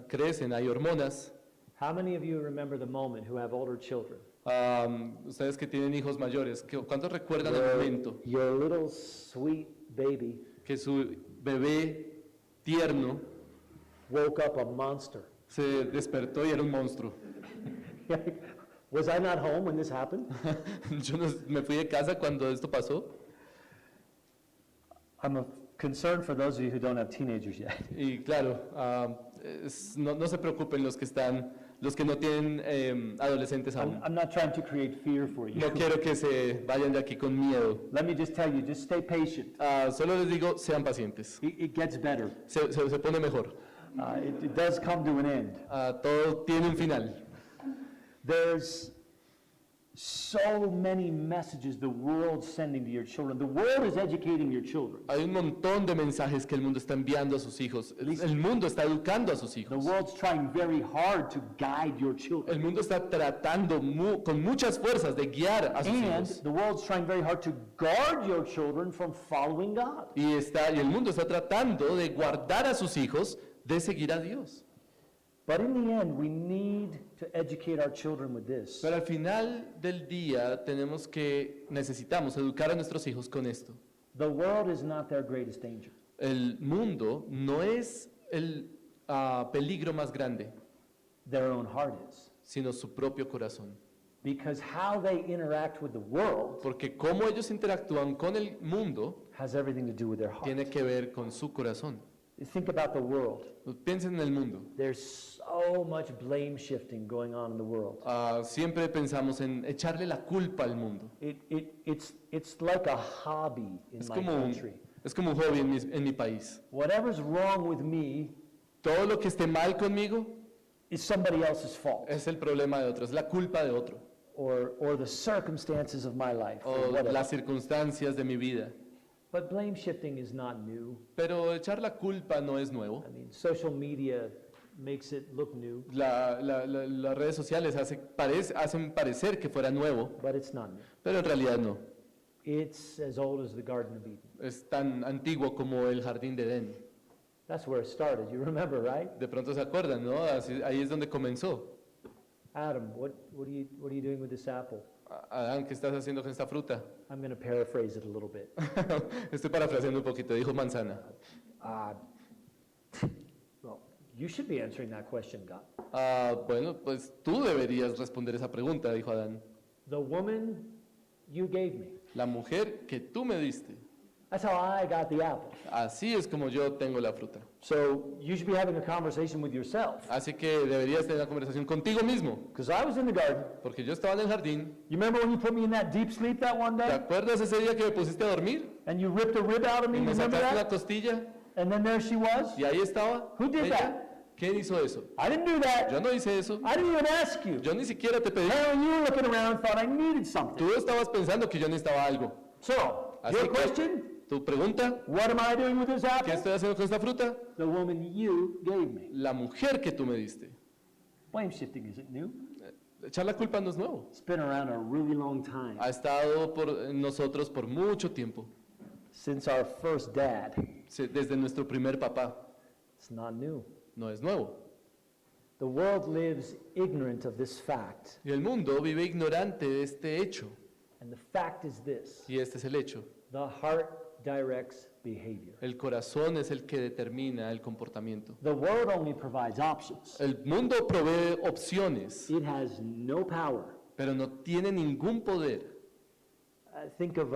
crecen hay hormonas. How many of you remember the moment who have older children? Ustedes que tienen hijos mayores, ¿cuántos recuerdan el momento Your little sweet baby que su bebé tierno woke up a monster. se despertó y era un monstruo? Was I not home when this happened? Yo me fui de casa cuando esto pasó I'm concerned for those of you who don't have teenagers yet. y claro, no se preocupen los que no tienen adolescentes aún. I'm not trying to create fear for you. No quiero que se vayan de aquí con miedo. Let me just tell you, just stay patient. Solo les digo, sean pacientes. It gets better. Se pone mejor. It does come to an end. Todo tiene un final. There's so many messages the world's sending to your children. The world is educating your children. Hay un montón de mensajes que el mundo está enviando a sus hijos. El mundo está educando a sus The hijos. world's trying very hard to guide your El children. mundo está tratando con muchas fuerzas de guiar a sus And hijos. the world's trying very hard to guard your children from following God. Y el mundo está tratando de guardar a sus hijos de seguir a Dios. But in the end, we need to educate our children with this. Pero al final del día necesitamos educar a nuestros hijos con esto. The world is not their greatest danger. El mundo no es el peligro más grande, Their own heart is. sino su propio corazón. Because how they interact with the world Porque cómo ellos interactúan con el mundo has everything to do with their heart. tiene que ver con su corazón. Think about the world. Piensen en el mundo. There's so much blame shifting going on in the world. Siempre pensamos en echarle la culpa al mundo. It's like a hobby in Es my como country. Es como un hobby en mi país. Whatever's wrong with me Todo lo que esté mal conmigo is somebody else's fault, es el problema de otro, es la culpa de otro, or the circumstances of my life, or o whatever. las circunstancias de mi vida. But blame shifting is not new. Pero echar la culpa no es nuevo. I mean, social media makes it look new, Las redes sociales hacen parecer que fuera nuevo, but it's not new. pero en realidad no. It's as old as the Garden of Eden. Es tan antiguo como el jardín de Edén. That's where it started. You remember, right? De pronto se acuerdan, ¿no? Ahí es donde comenzó. Adam, what are you doing with this apple? Adán, ¿qué estás haciendo con esta fruta? I'm going to paraphrase it a little bit. Estoy parafraseando un poquito, dijo manzana. Well, you should be answering that question, God. Bueno, pues tú deberías responder esa pregunta, dijo Adán. The woman you gave me. La mujer que tú me diste. That's how I got the apple. Así es como yo tengo la fruta. So you should be having a conversation with yourself. Así que deberías tener una conversación contigo mismo. Because I was in the garden. Porque yo estaba en el jardín. You remember when you put me in that deep sleep that one ¿Te day? acuerdas ese día que me pusiste a dormir? And you ripped a rib out of me, Y me remember sacaste una that? costilla. And then there she was. Y ahí estaba. Who did ella. that? ¿Quién hizo eso? I didn't do that. Yo no hice eso. I didn't even ask you. Yo ni siquiera te pedí. Apparently you were looking around and thought I needed something. Tú estabas pensando que yo necesitaba algo. So, Así your que- question? Tu pregunta, What am I doing with this ¿qué apple? estoy haciendo con esta fruta? The woman you gave me. La mujer que tú me diste. Blame shifting isn't new. Echar la culpa no es nuevo. It's been around a really long time. Ha estado por nosotros por mucho tiempo. Since our first dad. Desde nuestro primer papá. It's not new. No es nuevo. The world lives ignorant of this fact. Y el mundo vive ignorante de este hecho. And the fact is this. Y este es el hecho. The heart directs behavior. El corazón es el que determina el comportamiento. The world only provides options. El mundo provee opciones, It has no power. pero no tiene ningún poder. Think of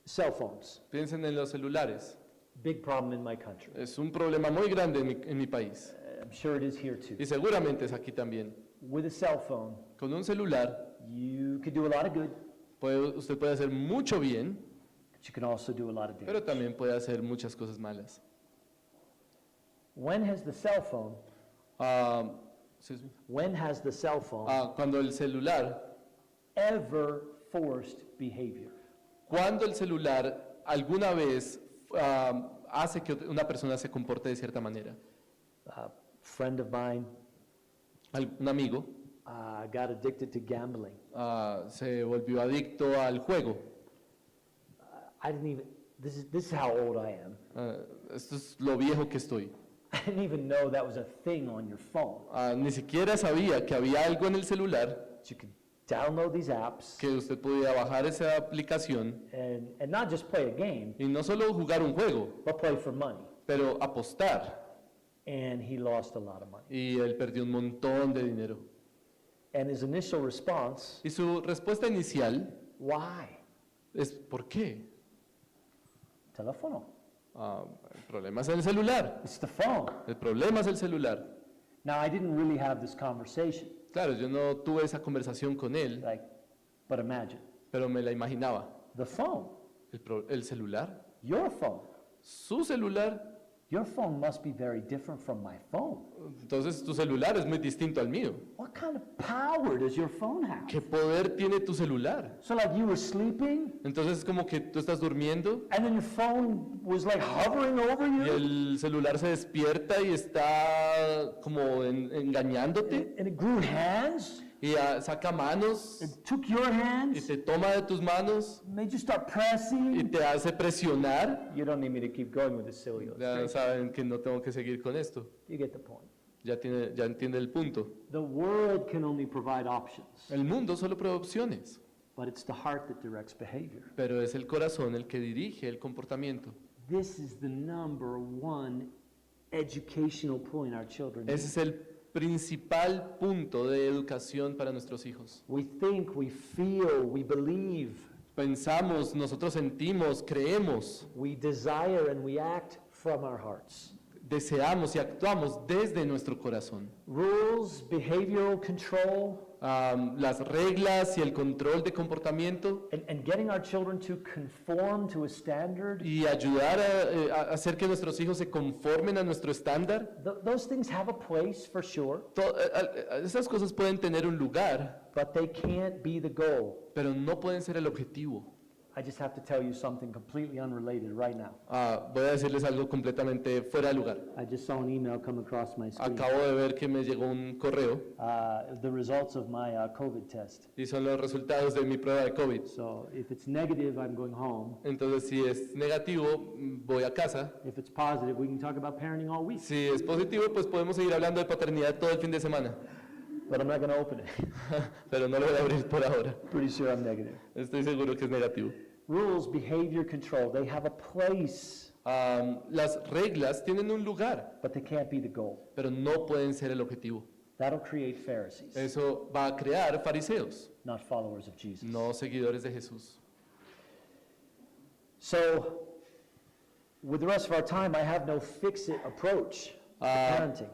cell phones. Piensen en los celulares. Big problem in my country. Es un problema muy grande en mi país. I'm sure it is here too. Y seguramente es aquí también. With a cell phone, Con un celular, you could do a lot of good, usted puede hacer mucho bien, but you can also do a lot of pero damage. también puede hacer muchas cosas malas. When has the cell phone, Ah, excuse me. Cuando el celular, ever forced behavior? cuando el celular alguna vez hace que una persona se comporte de cierta manera. A friend of mine Un amigo got addicted to gambling. se volvió adicto al juego. I didn't even, this is how old I am. Esto es lo viejo que estoy. I didn't even know that was a thing on your phone. Ni siquiera sabía que había algo en el celular That you could download these apps que usted podía bajar esa aplicación and not just play a game, y no solo jugar un juego, but play for money. pero apostar. And he lost a lot of money. Y él perdió un montón de dinero. And his initial response, Y su respuesta inicial why? es ¿por qué? Teléfono. El problema es el celular. It's the phone. El problema es el celular. Now, I didn't really have this conversation, Claro, yo no tuve esa conversación con él, but imagine. pero me la imaginaba. The phone, El celular, your phone. su celular, Your phone must be very different from my phone. entonces tu celular es muy distinto al mío. What kind of power does your phone have? ¿Qué poder tiene tu celular? So like you were sleeping Entonces es como que tú estás durmiendo and then your phone was like hovering over y you el celular se despierta y está como engañándote and it grew hands, y saca manos it took your y hands, te toma de tus manos made you start y pressing. te hace presionar. You don't need me to keep going with this silly Ya illustration. saben que no tengo que seguir con esto. You get the point. Ya entiende el punto. The world can only provide options, El mundo solo provee opciones, but it's the heart that directs behavior. pero es el corazón el que dirige el comportamiento. This is the number one educational point our children Ese need. es el principal punto de educación para nuestros hijos. We think, we feel, we believe, Pensamos, nosotros sentimos, creemos, we desire, and we act from our hearts. deseamos y actuamos desde nuestro corazón. Rules, behavioral control, las reglas y el control de comportamiento and getting our children to conform to a standard. y ayudar a hacer que nuestros hijos se conformen a nuestro estándar. Those things have a place for sure, Esas cosas pueden tener un lugar, but they can't be the goal. pero no pueden ser el objetivo. I just have to tell you something completely unrelated right now. Voy a decirles algo completamente fuera de lugar. I just saw an email come across my screen. Acabo de ver que me llegó un correo The results of my COVID test. y son los resultados de mi prueba de COVID. So if it's negative, I'm going home. Entonces, si es negativo, voy a casa. If it's positive, we can talk about parenting all week. Si es positivo, pues podemos seguir hablando de paternidad todo el fin de semana. But I'm not going to open it. Pero no lo voy a abrir por ahora. Pretty sure I'm negative. Estoy seguro que es negativo. Rules, behavior control, they have a place, Las reglas tienen un lugar, but they can't be the goal. pero no pueden ser el objetivo. That'll create Pharisees, Eso va a crear fariseos, not followers of Jesus. no seguidores de Jesús. So, with the rest of our time, I have no fix-it approach to parenting.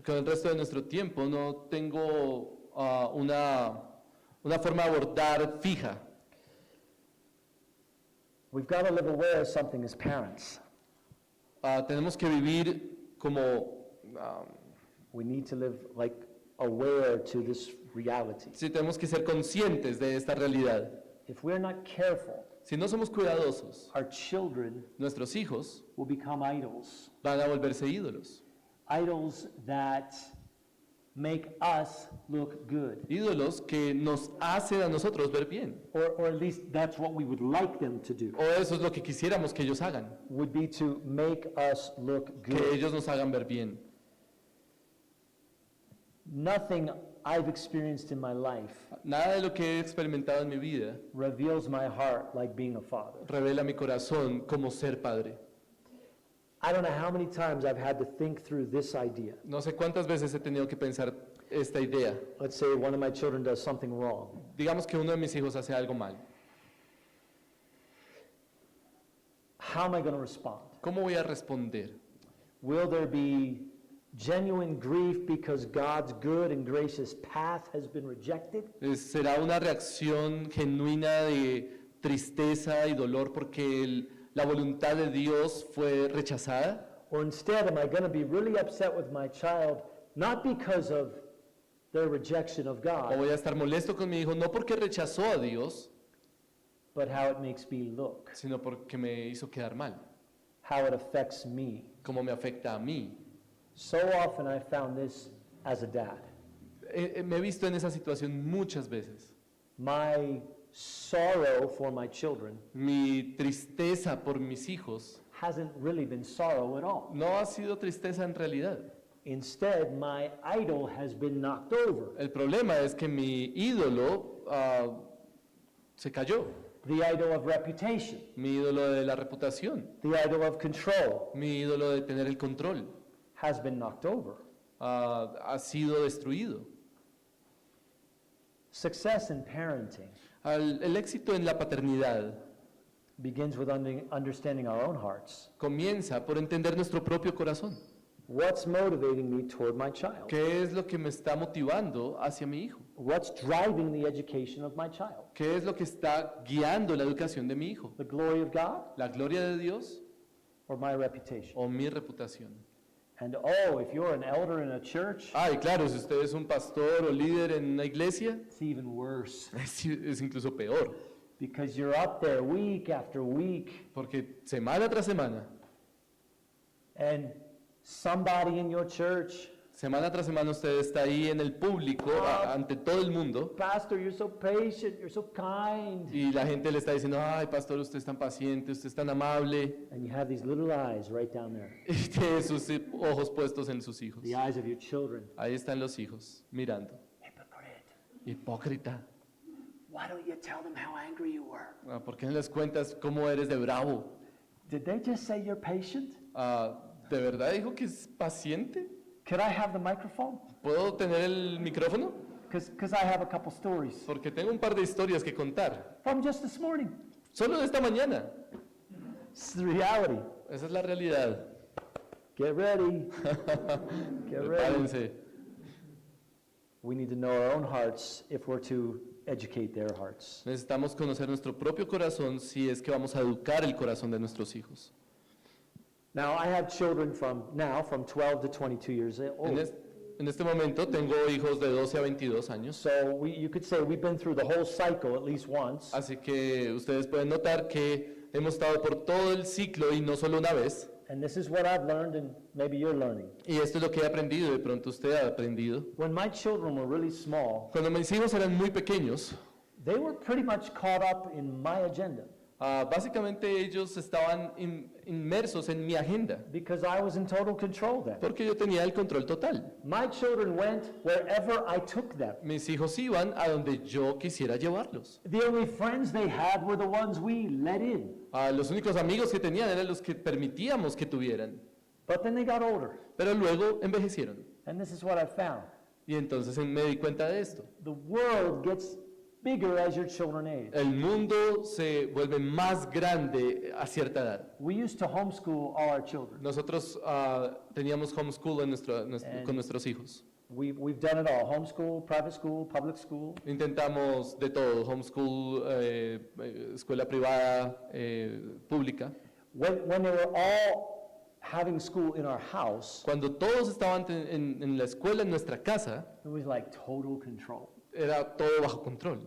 Con el resto de nuestro tiempo no tengo una forma de abordar fija. We've got to live aware of something as parents. Tenemos que vivir como, We need to live like aware to this reality. sí, tenemos que ser conscientes de esta realidad. If we're not careful, Si no somos cuidadosos, our children nuestros hijos will become idols. van a volverse ídolos. Idols that make us look good. Ídolos que nos hacen a nosotros ver bien. Or at least that's what we would like them to do, O eso es lo que quisiéramos que ellos hagan, would be to make us look que good. ellos nos hagan ver bien. Nothing I've experienced in my life Nada de lo que he experimentado en mi vida reveals my heart like being a father. revela mi corazón como ser padre. I don't know how many times I've had to think through this idea. No sé cuántas veces he tenido que pensar esta idea. Let's say one of my children does something wrong. Digamos que uno de mis hijos hace algo mal. How am I going to respond? ¿Cómo voy a responder? Will there be genuine grief because God's good and gracious path has been rejected? ¿Será una reacción genuina de tristeza y dolor porque la voluntad de Dios fue rechazada? Or instead, am I going to be really upset with my child, not because of their rejection of ¿O God, voy a estar molesto con mi hijo no porque rechazó a Dios, but how it makes me look, sino porque me hizo quedar mal? how it affects me? ¿Cómo me afecta a mí? So often I found this as a dad. Me he visto en esa situación muchas veces. My sorrow for my children Mi tristeza por mis hijos hasn't really been sorrow at all. no ha sido tristeza en realidad. Instead, my idol has been knocked over. El problema es que mi ídolo se cayó. The idol of reputation, Mi ídolo de la reputación, the idol of control mi ídolo de tener el control, has been knocked over. ha sido destruido. Success in parenting El éxito en la paternidad begins with understanding our own hearts. comienza por entender nuestro propio corazón. What's motivating me toward my child? ¿Qué es lo que me está motivando hacia mi hijo? What's driving the education of my child? ¿Qué es lo que está guiando la educación de mi hijo? The glory of God ¿La gloria de Dios or my reputation? o mi reputación? And if you're an elder in a church, Y claro, si usted es un pastor o líder en una iglesia, it's even worse es incluso peor, because you're up there week after week porque semana tras semana, and somebody in your church, semana tras semana usted está ahí en el público, ante todo el mundo, Pastor, you're so patient, you're so kind, y la gente le está diciendo, ay, pastor, usted es tan paciente, usted es tan amable, and you have these little eyes right down there, y tiene sus ojos puestos en sus hijos. the eyes of your children. Ahí están los hijos, mirando. Hypocrite. Hipócrita. Why don't you tell them how angry you were? ¿Por qué no les cuentas cómo eres de bravo? Did they just say you're patient? ¿De verdad dijo que es paciente? Could I have the microphone? ¿Puedo tener el micrófono? Because I have a couple stories Porque tengo un par de historias que contar. from just this morning. Solo de esta mañana. It's the reality. Esa es la realidad. Get ready. Get ready. Prepárense. We need to know our own hearts if we're to educate their hearts. Necesitamos conocer nuestro propio corazón si es que vamos a educar el corazón de nuestros hijos. Now, I have children from 12 to 22 years old. En este momento tengo hijos de 12 a 22 años. So you could say we've been through the whole cycle at least once. Así que ustedes pueden notar que hemos estado por todo el ciclo y no solo una vez. And this is what I've learned, and maybe you're learning. Y esto es lo que he aprendido, de pronto usted ha aprendido. When my children were really small, Cuando mis hijos eran muy pequeños, they were pretty much caught up in my agenda básicamente ellos estaban inmersos en mi agenda, because I was in total control then. porque yo tenía el control total. My children went wherever I took them. Mis hijos iban a donde yo quisiera llevarlos. The only friends they had were the ones we let in. Los únicos amigos que tenían eran los que permitíamos que tuvieran. But then they got older, Pero luego envejecieron. and this is what I found. Y entonces me di cuenta de esto. The world gets bigger as your children age. El mundo se vuelve más grande a cierta edad. We used to homeschool all our children. Nosotros teníamos homeschool con nuestros hijos. We've done it all, homeschool, private school, public school. Intentamos de todo, homeschool, escuela privada, pública. When they were all having school in our house, Cuando todos estaban en la escuela en nuestra casa, it was like total control. era todo bajo control.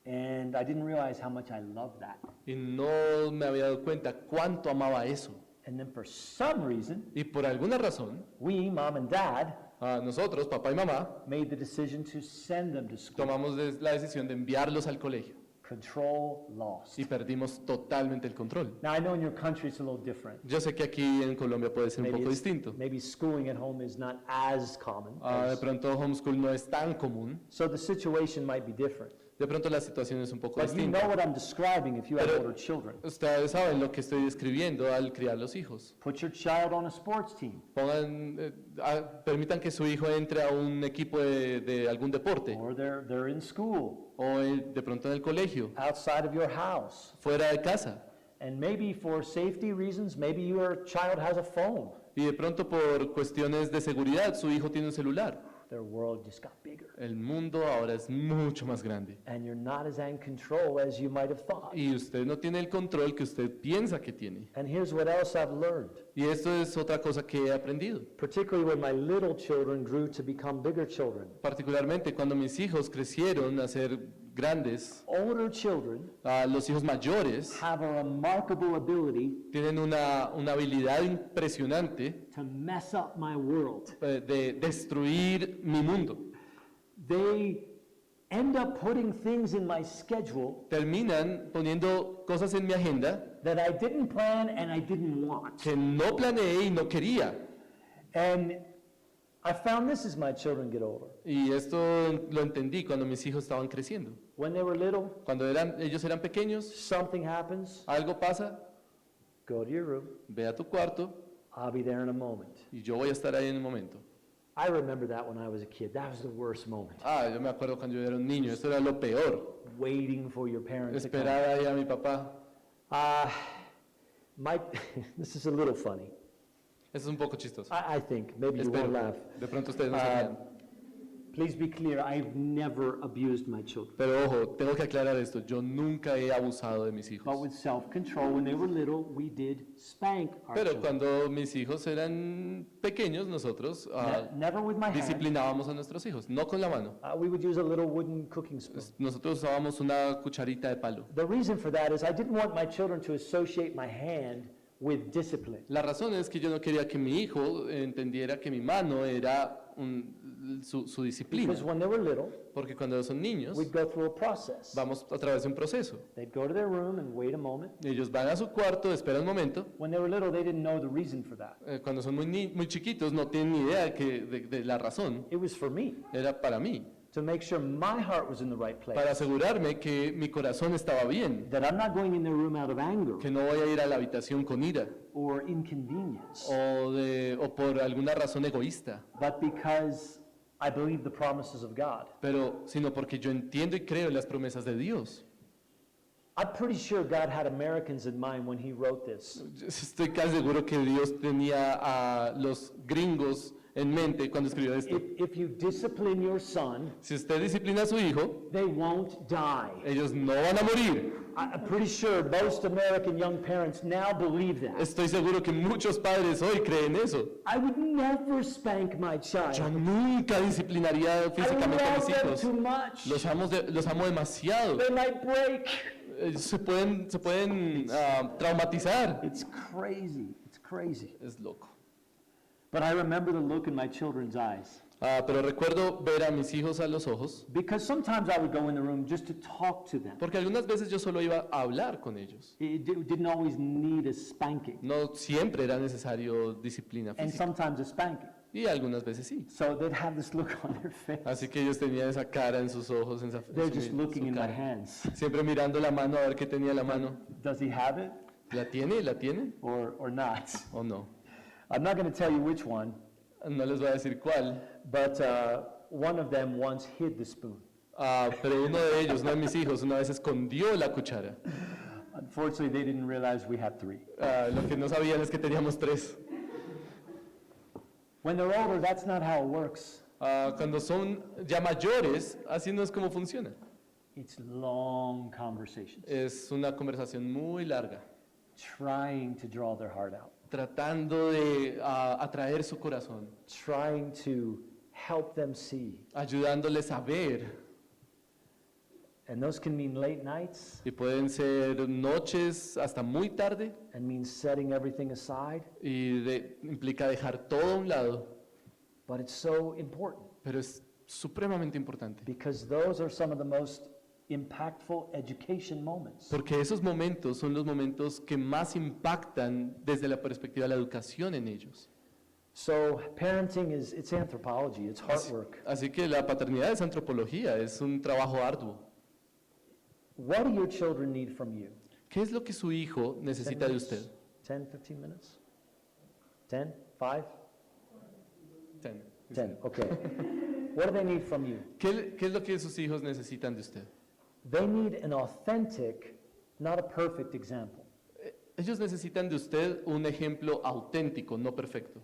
And I didn't realize how much I loved that. Y no me había dado cuenta cuánto amaba eso. And then for some reason, Y por alguna razón, we, mom and dad, nosotros, papá y mamá, made the decision to send them to school. tomamos la decisión de enviarlos al colegio. Control lost. Y perdimos totalmente el control. Now I know in your country it's a little different. Yo sé que aquí en Colombia puede ser un poco distinto. Maybe schooling at home is not as common. De pronto homeschool no es tan común. So the situation might be different. De pronto la situación es un poco But you know distinta. what I'm describing if you have Pero- older children. Ustedes saben lo que estoy describiendo al criar los hijos. Put your child on a sports team Permitan que su hijo entre a un equipo de algún deporte or they're in school, o de pronto en el colegio, outside of your house. fuera de casa. And maybe for safety reasons, maybe your child has a phone. Y de pronto por cuestiones de seguridad su hijo tiene un celular. Their world just got bigger. El mundo ahora es mucho más grande. And you're not as in control as you might have thought. Y usted no tiene el control que usted piensa que tiene. And here's what else I've learned, Y esto es otra cosa que he aprendido. particularly when my little children grew to become bigger children. Particularmente cuando mis hijos crecieron a ser grandes, Older children los hijos mayores have a remarkable ability tienen una habilidad impresionante to mess up my world. de destruir mi mundo. They end up putting things in my schedule Terminan poniendo cosas en mi agenda that I didn't plan and I didn't want. que no planeé y no quería. And I found this as my children get older. Y esto lo entendí cuando mis hijos estaban creciendo. When they were little, Cuando ellos eran pequeños, something happens, algo pasa, go to your room, ve a tu cuarto I'll be there in a moment. y yo voy a estar ahí en un momento. I remember that when I was a kid. That was the worst moment. Yo me acuerdo cuando yo era un niño, esto era lo peor. Waiting for your parents to come. Esperar ahí a mi papá. This is a little funny. Eso es un poco chistoso. I think. Maybe you Espero. won't laugh. De pronto ustedes no sabían. Please be clear, I've never abused my children. Pero ojo, tengo que aclarar esto. Yo nunca he abusado de mis hijos. But with self-control, when they were little, we did spank our Pero children. cuando mis hijos eran pequeños, nosotros Never with my hand. disciplinábamos a nuestros hijos, no con la mano. We would use a little wooden cooking spoon. Nosotros usábamos una cucharita de palo. The reason for that is I didn't want my children to associate my hand with discipline. La razón es que yo no quería que mi hijo entendiera que mi mano era su disciplina. Because when they were little, Porque cuando son niños, we'd go through a process. vamos a través de un proceso. They'd go to their room and wait a moment. Ellos van a su cuarto, esperan un momento. When they were little, they didn't know the reason for that. Cuando son muy chiquitos no tienen ni idea de la razón. It was for me, Era para mí, to make sure my heart was in the right place. para asegurarme que mi corazón estaba bien, That I'm not going in their room out of anger que no voy a ir a la habitación con ira or inconvenience, o por alguna razón egoísta, but because I believe the promises of God. sino porque yo entiendo y creo en las promesas de Dios. I'm pretty sure God had Americans in mind when He wrote this. Estoy casi seguro que Dios tenía a los gringos en mente cuando escribió esto. If you discipline your son, Si usted disciplina a su hijo, they won't die. ellos no van a morir. I'm pretty sure most American young parents now believe that. Estoy seguro que muchos padres hoy creen eso. I would never spank my Yo child. nunca disciplinaría I físicamente a love mis them hijos. too much. Los amo demasiado. They might break. Se pueden traumatizar. It's crazy. It's crazy. Es loco. But I remember the look in my children's eyes. Pero recuerdo ver a mis hijos a los ojos, Because sometimes I would go in the room just to talk to them. porque algunas veces yo solo iba a hablar con ellos. Didn't always need a spanking. No siempre era necesario disciplina And física. sometimes a spanking. Y algunas veces sí. So they'd have this look on their face. Así que ellos tenían esa cara en sus ojos, en They're just su looking in my cara. hands. Siempre mirando la mano a ver qué tenía la mano. Does he have it ¿La tiene? ¿La tiene? or not? ¿O no? I'm not going to tell you which one, No les voy a decir cuál. but one of them once hid the spoon. Pero uno de ellos, uno de mis hijos, una vez escondió la cuchara. Unfortunately, they didn't realize we had 3. Lo que no sabían es que teníamos 3. When they're older, that's not how it works. Cuando son ya mayores, así no es como funciona. It's long conversations, Es una conversación muy larga, trying to draw their heart out, tratando de atraer su corazón, trying to help them see. ayudándoles a ver. And those can mean late nights Y pueden ser noches hasta muy tarde and mean setting everything aside, y implica dejar todo a un lado, but it's so important pero es supremamente importante. because those are some of the most impactful education moments. Porque esos momentos son los momentos que más impactan desde la perspectiva de la educación en ellos. So parenting it's anthropology, it's hard work. Así que la paternidad es antropología, es un trabajo arduo. What do your children need from you? ¿Qué es lo que su hijo 10 necesita de minutes? usted? 10, 15 minutes? 10? 5? Ten. 10, okay. What do they need from you? ¿Qué es lo que sus hijos necesitan de usted? They need an authentic, not a perfect example. Ellos necesitan de usted un ejemplo auténtico, no perfecto.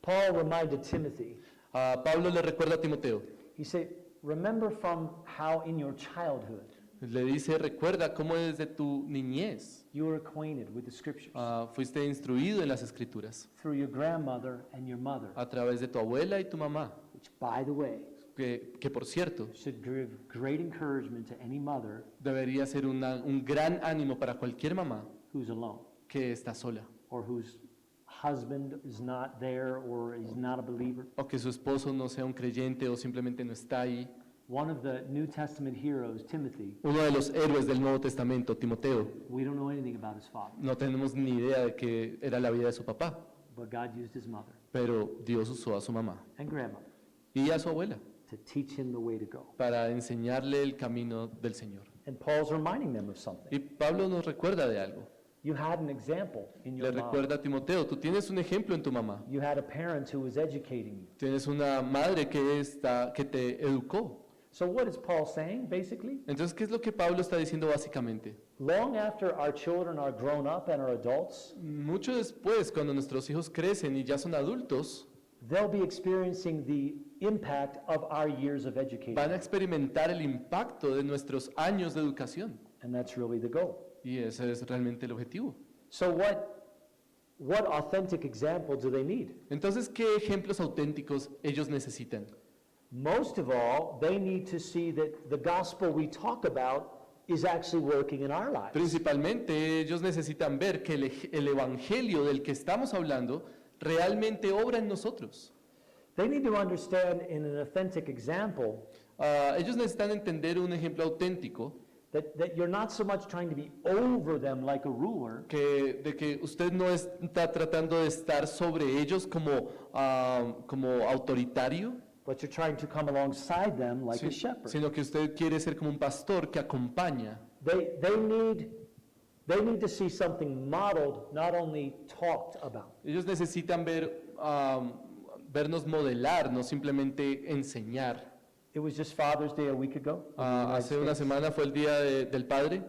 Paul reminded Timothy, Pablo le recuerda a Timoteo, he said, remember from how in your childhood le dice, recuerda cómo desde tu niñez you were acquainted with the scriptures fuiste instruido en las escrituras, through your grandmother and your mother, a través de tu abuela y tu mamá, which, by the way, que por cierto, should give great encouragement to any mother debería ser un gran ánimo para cualquier mamá who's alone que está sola, or whose husband is not there or is not a believer. o que su esposo no sea un creyente o simplemente no está ahí. One of the New Testament heroes, Timothy, Uno de los héroes del Nuevo Testamento, Timoteo, we don't know anything about his father, no tenemos ni idea de qué era la vida de su papá, but God used his mother pero Dios usó a su mamá and grandmother y a su abuela to teach him the way to go. para enseñarle el camino del Señor. And Paul's reminding them of something. Y Pablo nos recuerda de algo. You had an example in Le your mom. recuerda a Timoteo, tú tienes un ejemplo en tu mamá. You had a parent who was educating you. Tienes una madre que te educó. So what is Paul saying, basically? Entonces, ¿qué es lo que Pablo está diciendo básicamente? Long after our children are grown up and are adults, Mucho después, cuando nuestros hijos crecen y ya son adultos, they'll be experiencing the impact of our years of van a education. experimentar el impacto de nuestros años de educación. And that's really the goal. Y ese es realmente el objetivo. So what authentic example do they need? Entonces, ¿qué ejemplos auténticos ellos necesitan? Most of all, they need to see that the gospel we talk about is actually working in our lives. Principalmente, ellos necesitan ver que el evangelio del que estamos hablando realmente obra en nosotros. They need to understand in an authentic example Ellos necesitan entender un ejemplo auténtico that you're not so much trying to be over them like a ruler, de que usted no está tratando de estar sobre ellos como autoritario, but you're trying to come alongside them like a shepherd. sino que usted quiere ser como un pastor que acompaña. They need to see something modeled, not only talked about. Ellos necesitan vernos modelar, no simplemente enseñar. It was just Father's Day a week ago. in the United Hace una States. semana fue el Día del Padre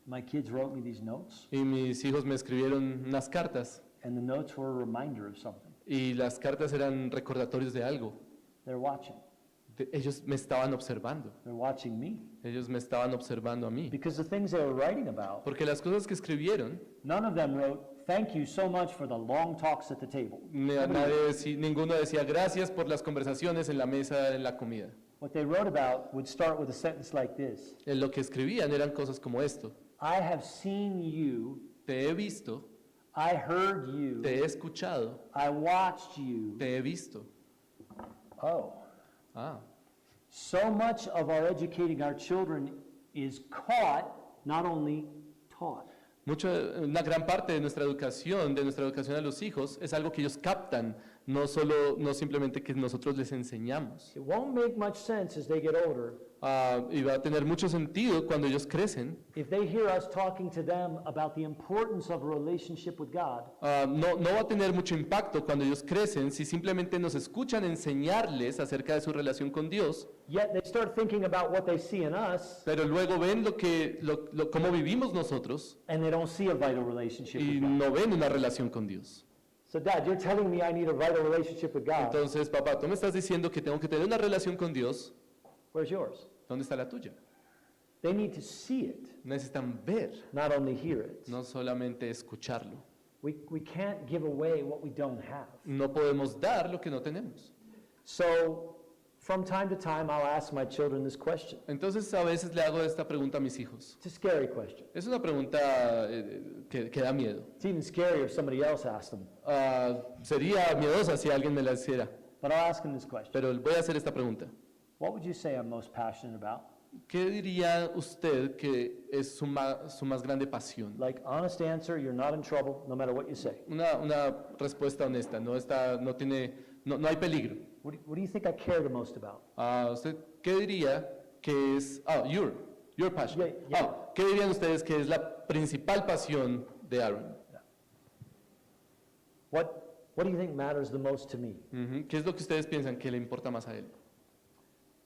My kids wrote me these notes, y mis hijos me escribieron unas cartas and the notes were a reminder of something. Y las cartas eran recordatorios de algo. They're watching. Ellos me estaban observando. They're watching me. Ellos me estaban observando a mí. Because the things they were writing about, Porque las cosas que escribieron, none of them wrote, "Thank you so much for the long talks at the table." ninguno decía gracias por las conversaciones en la mesa en la comida. What they wrote about would start with a sentence like this: En lo que escribían eran cosas como esto. I have seen you, Te he visto, I heard you, te he escuchado, I watched you. te he visto. Oh. Ah, So much of our educating our children is caught, not only taught. una gran parte de nuestra educación a los hijos, es algo que ellos captan, no simplemente que nosotros les enseñamos. It won't make much sense as they get older Y va a tener mucho sentido cuando ellos crecen. if they hear us talking to them about the importance of a relationship with God, No va a tener mucho impacto cuando ellos crecen si simplemente nos escuchan enseñarles acerca de su relación con Dios, yet they start thinking about what they see in us, pero luego ven cómo vivimos nosotros and they don't see a vital relationship y with God. no ven una relación con Dios. So, Dad, you're telling me I need a vital relationship with God. Entonces, papá, tú me estás diciendo que tengo que tener una relación con Dios. Where's yours? ¿Dónde está la tuya? They need to see it, Necesitan ver, not only hear it. no solamente escucharlo. We can't give away what we don't have. No podemos dar lo que no tenemos. So, from time to time, I'll ask my children this question. Entonces, a veces le hago esta pregunta a mis hijos. It's a scary question. Es una pregunta que da miedo. It's even scarier if somebody else asked them. Sería miedosa si alguien me la hiciera, But I'll ask them this question. pero voy a hacer esta pregunta. What would you say I'm most passionate about? ¿Qué diría usted que es su más grande pasión? Like, honest answer, you're not in trouble, no matter what you say. Una respuesta honesta, no hay peligro. What do you think I care the most about? ¿Usted qué diría que es, your passion? Yeah. ¿Qué dirían ustedes que es la principal pasión de Aaron? What do you think matters the most to me? ¿Qué es lo que ustedes piensan que le importa más a él?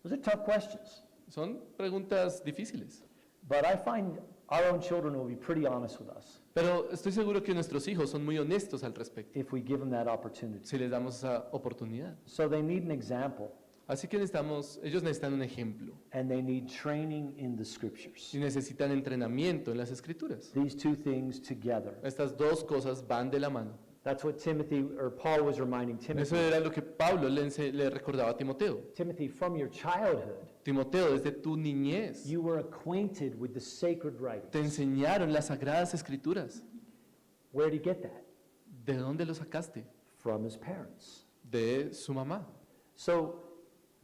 Those are tough questions. Son preguntas difíciles, But I find our own children will be pretty honest with us pero estoy seguro que nuestros hijos son muy honestos al respecto, if we give them that opportunity. si les damos esa oportunidad. So they need an example, Así que ellos necesitan un ejemplo and they need training in the scriptures. y necesitan entrenamiento en las escrituras. These two things together. Estas dos cosas van de la mano. That's what Paul was reminding Eso Timothy. era lo que Pablo le recordaba a Timoteo. Timothy, from your childhood, Timoteo, desde tu niñez, you were acquainted with the sacred te writings. enseñaron las sagradas escrituras. Where did he get that? ¿De dónde lo sacaste? From his parents. De su mamá. So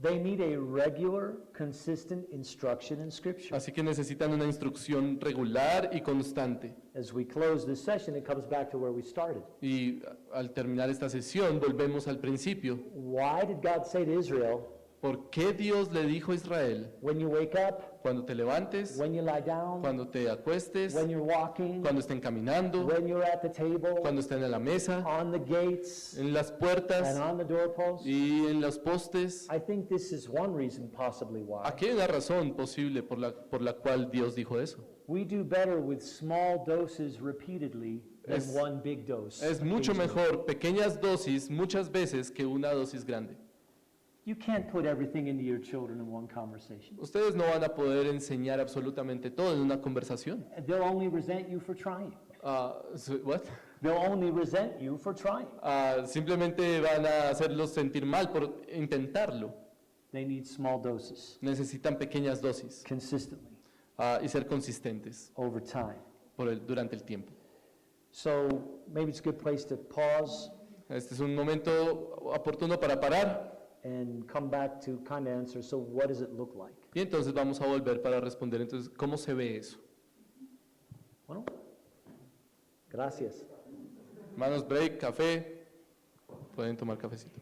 they need a regular, consistent instruction in Scripture. Así que necesitan una instrucción regular y constante. As we close this session, it comes back to where we started. Y al terminar esta sesión, volvemos al principio. Why did God say to Israel, ¿Por qué Dios le dijo a Israel, when you wake up, cuando te levantes, when you lie down, cuando te acuestes, when you're walking, cuando estén caminando, when you're at the table, cuando estén en la mesa, on the gates, en las and puertas on the doorposts? y en los postes? I think this is one reason possibly why. Aquí hay una razón posible por la cual Dios dijo eso. We do better with small doses repeatedly than Es- one big dose. Es mucho occasionally. mejor pequeñas dosis muchas veces que una dosis grande. You can't put everything into your children in one conversation. Ustedes no van a poder enseñar absolutamente todo en una conversación. They'll only resent you for trying. What? They'll only resent you for trying. Simplemente van a hacerlos sentir mal por intentarlo. They need small doses, Necesitan pequeñas dosis consistently, y ser consistentes over time. durante el tiempo. So maybe it's a good place to pause Este es un momento oportuno para parar and come back to kind of answer, so what does it look like? y entonces vamos a volver para responder. Entonces, ¿cómo se ve eso? Bueno, gracias. Hermanos, break, café. Pueden tomar cafecito.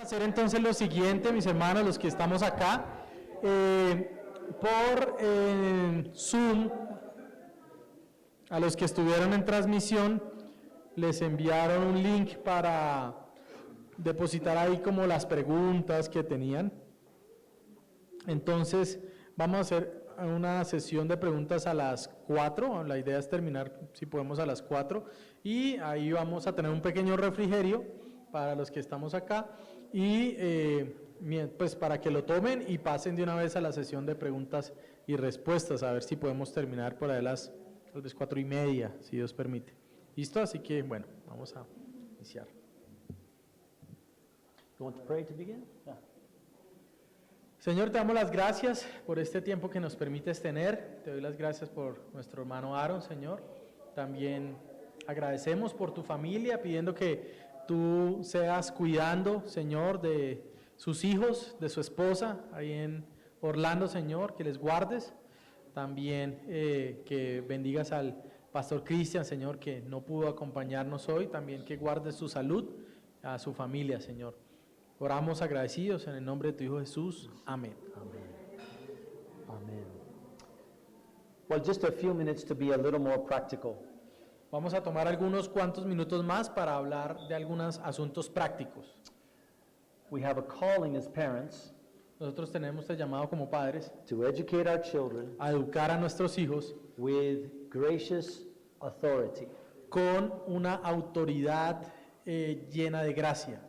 Hacer entonces lo siguiente, mis hermanos, los que estamos acá, por Zoom, a los que estuvieron en transmisión, les enviaron un link para depositar ahí como las preguntas que tenían. Entonces, vamos a hacer una sesión de preguntas a las 4, la idea es terminar, si podemos, a las 4, y ahí vamos a tener un pequeño refrigerio para los que estamos acá, y pues para que lo tomen y pasen de una vez a la sesión de preguntas y respuestas, a ver si podemos terminar por ahí a las tal vez 4:30, si Dios permite. ¿Listo? Así que, bueno, vamos a iniciar. You want to pray to begin? Yeah. Señor, te damos las gracias por este tiempo que nos permites tener. Te doy las gracias por nuestro hermano Aron, Señor. También agradecemos por tu familia, pidiendo que tú seas cuidando, Señor, de sus hijos, de su esposa, ahí en Orlando, Señor, que les guardes. También que bendigas al pastor Cristian, Señor, que no pudo acompañarnos hoy. También que guardes su salud, a su familia, Señor. Oramos agradecidos en el nombre de tu Hijo Jesús. Amén. Amen. Well, just a few minutes to be a little more practical. Vamos a tomar algunos cuantos minutos más para hablar de algunos asuntos prácticos. We have a calling as parents Nosotros tenemos el llamado como padres to educate our children a educar a nuestros hijos with gracious authority. con una autoridad llena de gracia.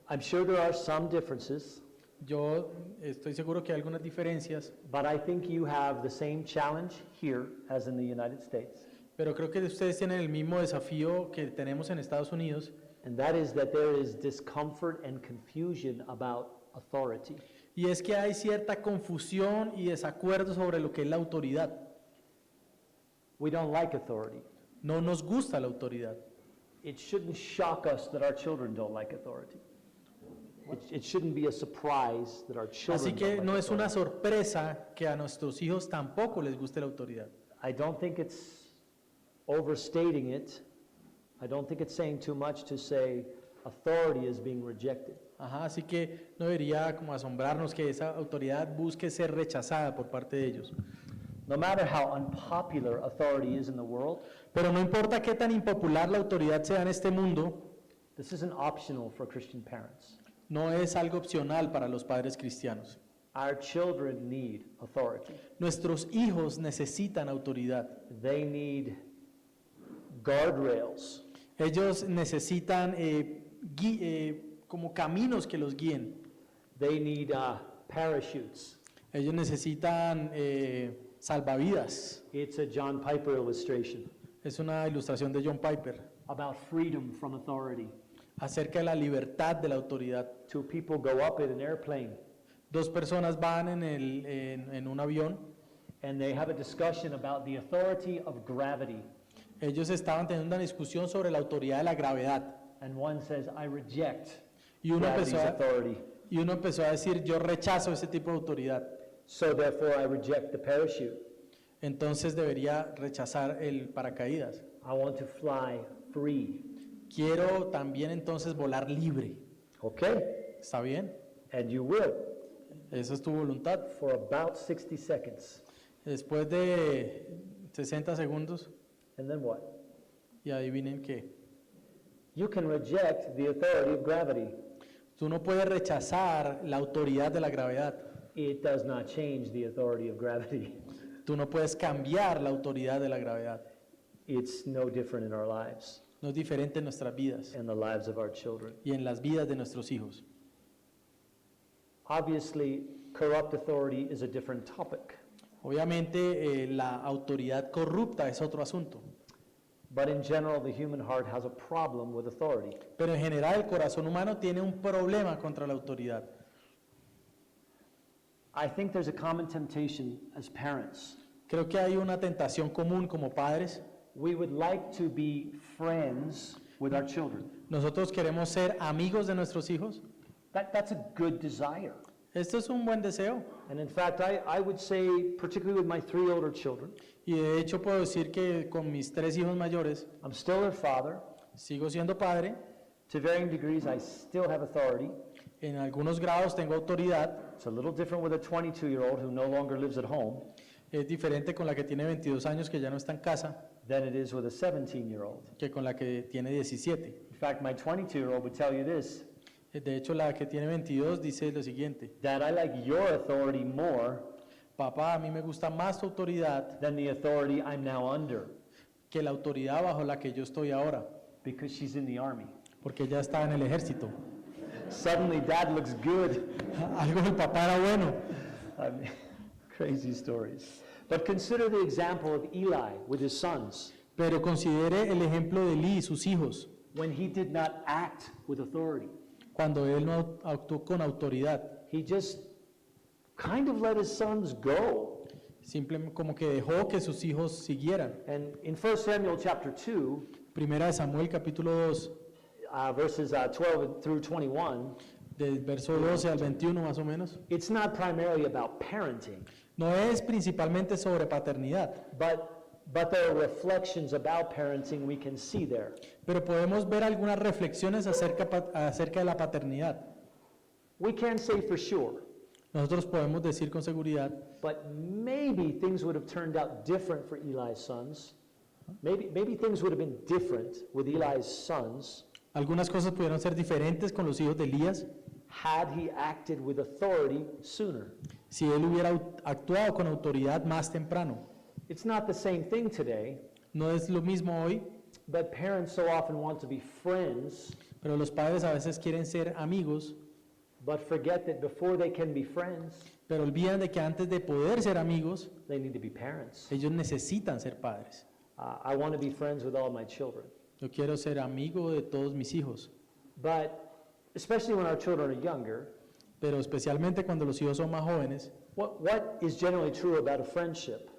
I'm sure there are some differences, Yo estoy seguro que hay algunas diferencias, but I think you have the same challenge here as in the United States. pero creo que ustedes tienen el mismo desafío que tenemos en Estados Unidos, And that is that there is discomfort and confusion about authority. y es que hay cierta confusión y desacuerdo sobre lo que es la autoridad. We don't like authority. No nos gusta la autoridad. It shouldn't shock us that our children don't like authority. It shouldn't be a surprise that our children Así que don't no like es una authority. sorpresa que a nuestros hijos tampoco les guste la autoridad. I don't think it's overstating it. I don't think it's saying too much to say authority is being rejected. Ajá, así que no debería como asombrarnos que esa autoridad busque ser rechazada por parte de ellos. No matter how unpopular authority is in the world, Pero no importa qué tan impopular la autoridad sea en este mundo, this isn't optional for Christian parents. no es algo opcional para los padres cristianos. Our children need authority. Nuestros hijos necesitan autoridad. They need guardrails. Ellos necesitan como caminos que los guíen. They need parachutes. Ellos necesitan salvavidas. It's a John Piper illustration Es una ilustración de John Piper about freedom from authority. acerca de la libertad de la autoridad. Two people go up in an airplane Dos personas van en un avión. and they have a discussion about the authority of gravity. Ellos estaban teniendo una discusión sobre la autoridad de la gravedad. And one says, I reject Y uno gravity's empezó a, authority. y uno empezó a decir, yo rechazo ese tipo de autoridad. So therefore I reject the parachute. Entonces debería rechazar el paracaídas. I want to fly free. Quiero también entonces volar libre. Okay? ¿Está bien? And you will Esa es tu voluntad. for about 60 seconds. Después de 60 segundos, And then what? y adivinen qué. You can reject the authority of gravity. Tú no puedes rechazar la autoridad de la gravedad. It does not change the authority of gravity. Tú no puedes cambiar la autoridad de la gravedad. It's no different in our lives No es diferente en nuestras vidas and the lives of our children. y en las vidas de nuestros hijos. Obviously, corrupt authority is a different topic. Obviamente la autoridad corrupta es otro asunto, But in general, the human heart has a problem with authority. pero en general el corazón humano tiene un problema contra la autoridad. I think there's a common temptation as parents. Creo que hay una tentación común como padres. We would like to be friends with our children. Nosotros queremos ser amigos de nuestros hijos. That's a good desire. Esto es un buen deseo. And in fact, I would say, particularly with my 3 older children, Y de hecho puedo decir que con mis 3 hijos mayores I'm still their father, sigo siendo padre, To varying degrees, I still have authority. En algunos grados tengo autoridad. It's a little different with a 22-year-old who no longer lives at home Es diferente con la que tiene 22 años que ya no está en casa than it is with a 17-year-old. que con la que tiene 17. In fact, my 22-year-old would tell you this, De hecho, la que tiene 22 dice lo siguiente: Dad, I like your authority more papá, a mí me gusta más tu autoridad than the authority I'm now under, que la autoridad bajo la que yo estoy ahora, because she's in the army. porque ella está en el ejército. Suddenly, Dad looks good. Algo del papá era bueno. I mean, crazy stories. But consider the example of Eli with his sons Pero considere el ejemplo de Eli y sus hijos, when he did not act with authority. cuando él no actuó con autoridad. He just kind of let his sons go. Simplemente como que dejó que sus hijos siguieran. And in 1 Samuel chapter 2, Primera de Samuel capítulo 2, verses 12 through 21, del verso 12 al 21 más o menos, it's not primarily about parenting, no es principalmente sobre paternidad, but there are reflections about parenting we can see there. pero podemos ver algunas reflexiones acerca de la paternidad. We can't say for sure, Nosotros podemos decir con seguridad, but maybe things would have turned out different for Eli's sons. Maybe things would have been different with Eli's sons algunas cosas pudieron ser diferentes con los hijos de Elías had he acted with authority sooner. si él hubiera actuado con autoridad más temprano. It's not the same thing today, No es lo mismo hoy, but parents so often want to be friends, pero los padres a veces quieren ser amigos, but forget that before they can be friends, pero olvidan de que antes de poder ser amigos, they need to be parents. ellos necesitan ser padres. I want to be friends with all my children, Yo quiero ser amigo de todos mis hijos, but especially when our children are younger, pero especialmente cuando los hijos son más jóvenes, what is generally true about a friendship?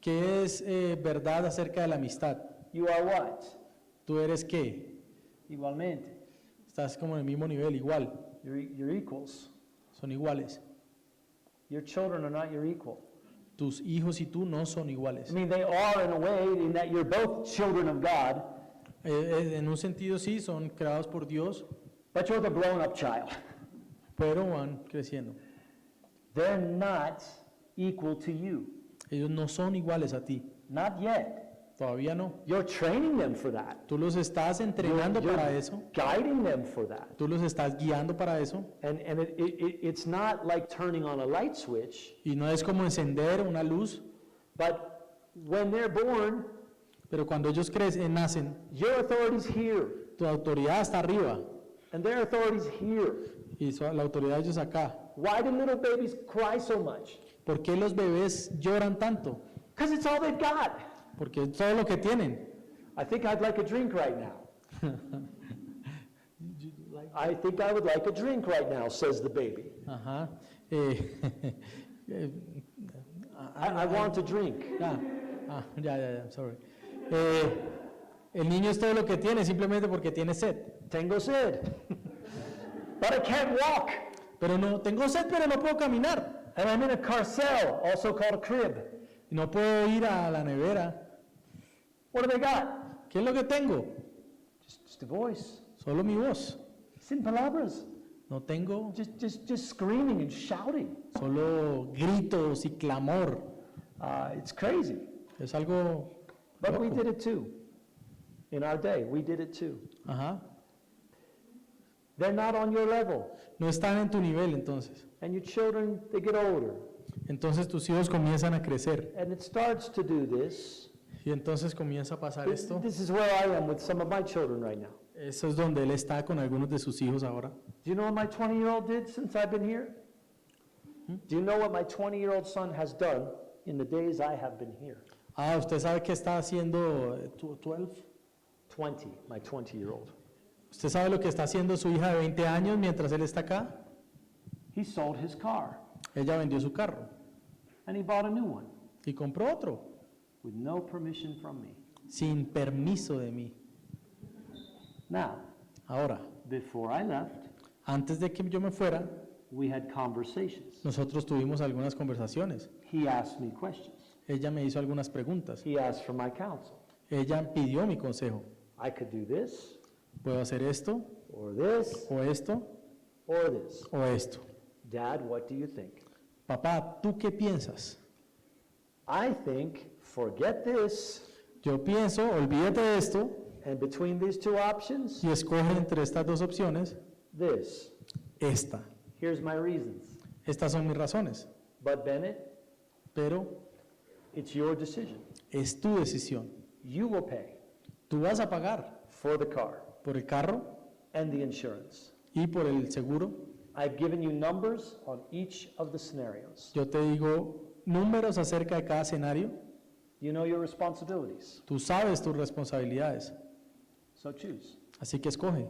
¿qué es verdad acerca de la amistad? You are what? ¿Tú eres qué? Igualmente. Estás como en el mismo nivel, igual, You're equals. son iguales. Your children are not your equal. Tus hijos y tú no son I iguales. mean, they are in a way in that you're both children of God, En un sentido sí, son creados por Dios, but you're the grown-up child. pero van creciendo. They're not equal to you. Ellos no son iguales a ti, Not yet. todavía no. You're training them for that. Tú los estás entrenando You're para eso, guiding them for that. tú los estás guiando para eso, And it's not like turning on a light switch, y no es como encender una luz, but when they're born, pero cuando ellos crecen, nacen, your authority's here, tu autoridad está arriba and their authority's here. y la autoridad de ellos acá. Why do little babies cry so much? ¿Por qué los bebés lloran tanto? Because it's all they've got. Porque es todo lo que tienen. I think I'd like a drink right now. I think I would like a drink right now, says the baby. Ajá. I want a drink. Ya, sorry. El niño es todo lo que tiene simplemente porque tiene sed. Tengo sed. But I can't walk. Pero no, tengo sed, pero no puedo caminar. And I'm in a carcel, also called a crib. Y no puedo ir a la nevera. What do they got? ¿Qué es lo que tengo? Just a voice. Solo mi voz. Sin palabras. No tengo Just screaming and shouting. solo gritos y clamor. It's crazy. Es algo But we loco. did it too. In our day, we did it too. Ajá. They're not on your level. No están en tu nivel entonces. And your children, they get older. Entonces tus hijos comienzan a crecer. And it starts to do this. Y entonces comienza a pasar esto. This is where I am with some of my children right now. Eso es donde él está con algunos de sus hijos ahora. Do you know what my 20-year-old did since I've been here? Do you know what my 20-year-old son has done in the days I have been here? ¿Usted sabe qué está haciendo 12? 20, my 20-year-old. ¿Usted sabe lo que está haciendo su hija de 20 años mientras él está acá? He sold his car Ella vendió su carro and he bought a new one y compró otro with no permission from me. sin permiso de mí. Now, Ahora, before I left, antes de que yo me fuera, we had conversations. nosotros tuvimos algunas conversaciones. He asked me questions. Ella me hizo algunas preguntas. He asked for my counsel. Ella pidió mi consejo. I could do this ¿Puedo hacer esto or this, o esto, or this. o esto. Dad, what do you think? Papá, ¿tú qué piensas? I think, forget this, Yo pienso, olvídate de esto and between these two options, y escoge entre estas dos opciones this. esta. Here's my reasons. Estas son mis razones, But Bennett, pero it's your decision. es tu decisión. You will pay Tú vas a pagar for the car por el carro and the insurance. y por el seguro. I've given you numbers on each of the scenarios. Yo te digo números acerca de cada escenario. You know your responsibilities, Tú sabes tus responsabilidades, so choose. así que escoge.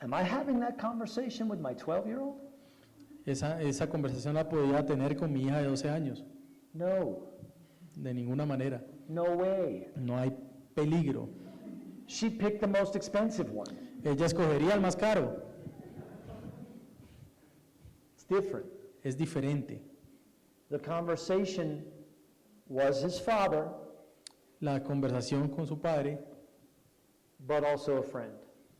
Am I having that conversation with my 12-year-old? Esa conversación la podía tener con mi hija de 12 años. No, De ninguna manera. no way. No hay peligro. She picked the most expensive one. Ella escogería el más caro. It's different. Es diferente. The conversation was his father, La conversación con su padre, but also a friend.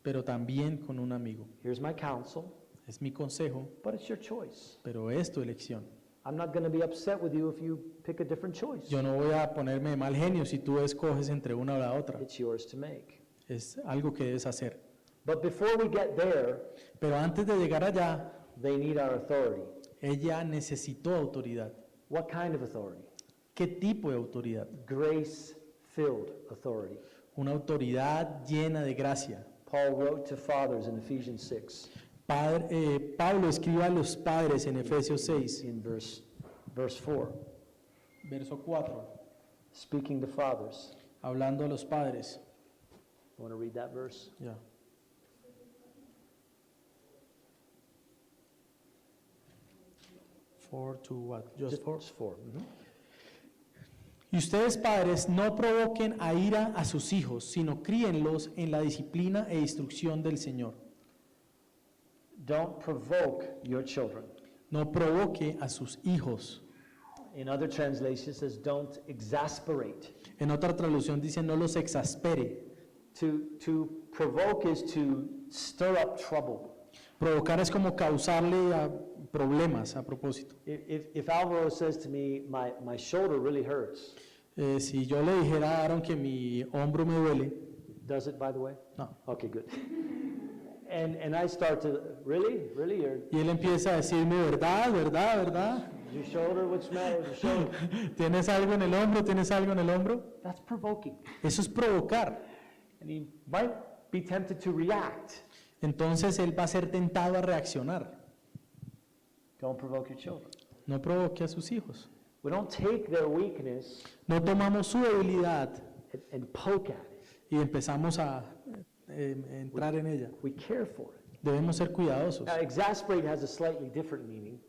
pero también con un amigo. Here's my counsel, Es mi consejo, but it's your choice. pero es tu elección. I'm not going to be upset with you if you pick a different choice. Yo no voy a ponerme de mal genio si tú escoges entre una o la otra. It's yours to make. Es algo que debes hacer. But before we get there, Pero antes de llegar allá, they need our authority. ella necesitó autoridad. What kind of authority? ¿Qué tipo de autoridad? Grace-filled authority. Una autoridad llena de gracia. Paul wrote to fathers in Ephesians 6, Pablo escribe a los padres en Efesios 6, in verse 4, verso 4, speaking to fathers. hablando a los padres. You want to read that verse? Ya. Four to what? Just four. Just 4. Mhm. Y ustedes padres no provoquen a ira a sus hijos, sino críenlos en la disciplina e instrucción del Señor. Don't provoke your children. No provoque a sus hijos. In other translations, it says don't exasperate. En otra traducción dice no los exaspere. To provoke is to stir up trouble. Provocar es como causarle a problemas a propósito. If Alvaro says to me, my shoulder really hurts, Si yo le dijera a Aaron que mi hombro me duele, does it, by the way? no. Okay, good. And I start to, really? Y él empieza a decirme, ¿verdad? ¿Verdad? ¿Verdad? Your shoulder, what's the matter with your shoulder? ¿Tienes algo en el hombro? ¿Tienes algo en el hombro? That's provoking. Eso es provocar. And he might be tempted to react. Entonces él va a ser tentado a reaccionar. Don't provoke your children. No provoque a sus hijos. We don't take their weakness No tomamos su debilidad and poke at it. y empezamos a entrar en ella. We care for it. Debemos ser cuidadosos. Now, exasperate has a slightly different meaning.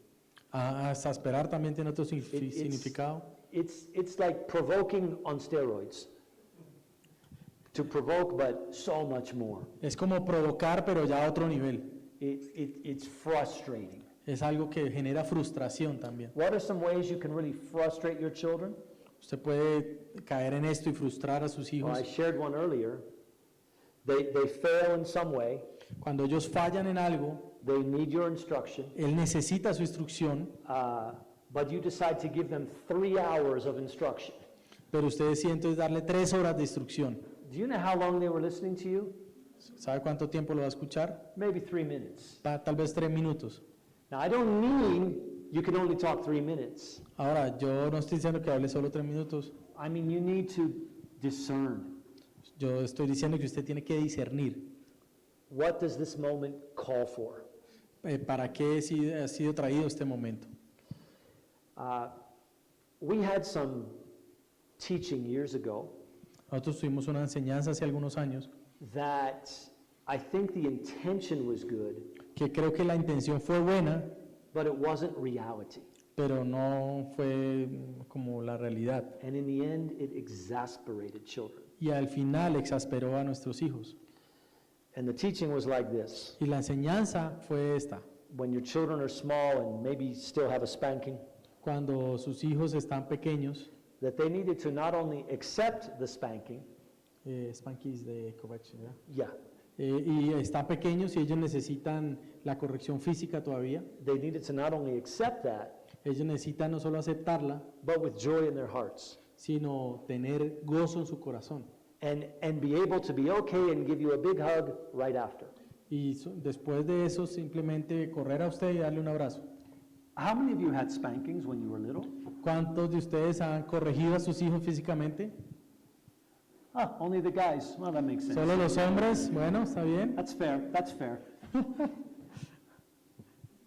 Exasperar también tiene otro It's- significado. It's like provoking on steroids. To provoke, but so much more. Es como provocar, pero ya a otro nivel. It's frustrating. Es algo que genera frustración también. What are some ways you can really frustrate your children? Usted puede caer en esto y frustrar a sus Well, I hijos. shared one earlier. They fail in some way. Cuando ellos fallan en algo, They need your instruction. él necesita su instrucción, But you decide to give them 3 hours of instruction. pero usted decide entonces darle 3 horas de instrucción. Do you know how long they were listening to you? ¿Sabe cuánto tiempo lo va a escuchar? Maybe 3 minutes. Tal vez 3 minutos. Now, I don't mean you can only talk 3 minutes. Ahora, yo no estoy diciendo que hable solo 3 minutos. I mean, you need to discern. Yo estoy diciendo que usted tiene que discernir What does this moment call for? para qué ha sido traído este momento. We had some teaching years ago Nosotros tuvimos una enseñanza hace algunos años that I think the intention was good, que creo que la intención fue buena, but it wasn't reality. pero no fue como la realidad. And in the end, it exasperated children. Y al final exasperó a nuestros hijos. And the teaching was like this. Y la enseñanza fue esta. When your children are small and maybe still have a spanking, Cuando sus hijos están pequeños, that they needed to not only accept the spanking, spankies de correction, ¿verdad? yeah, y están pequeños y ellos necesitan la corrección física todavía. They needed to not only accept that, Ellos necesitan no solo aceptarla, but with joy in their hearts. sino tener gozo en su corazón. And be able to be okay and give you a big hug right after. Y después de eso, simplemente correr a usted y darle un abrazo. How many of you had spankings when you were little? ¿Cuántos de ustedes han corregido a sus hijos físicamente? Ah, only the guys. Well, that makes sense. ¿Solo los hombres? Bueno, está bien. That's fair. That's fair.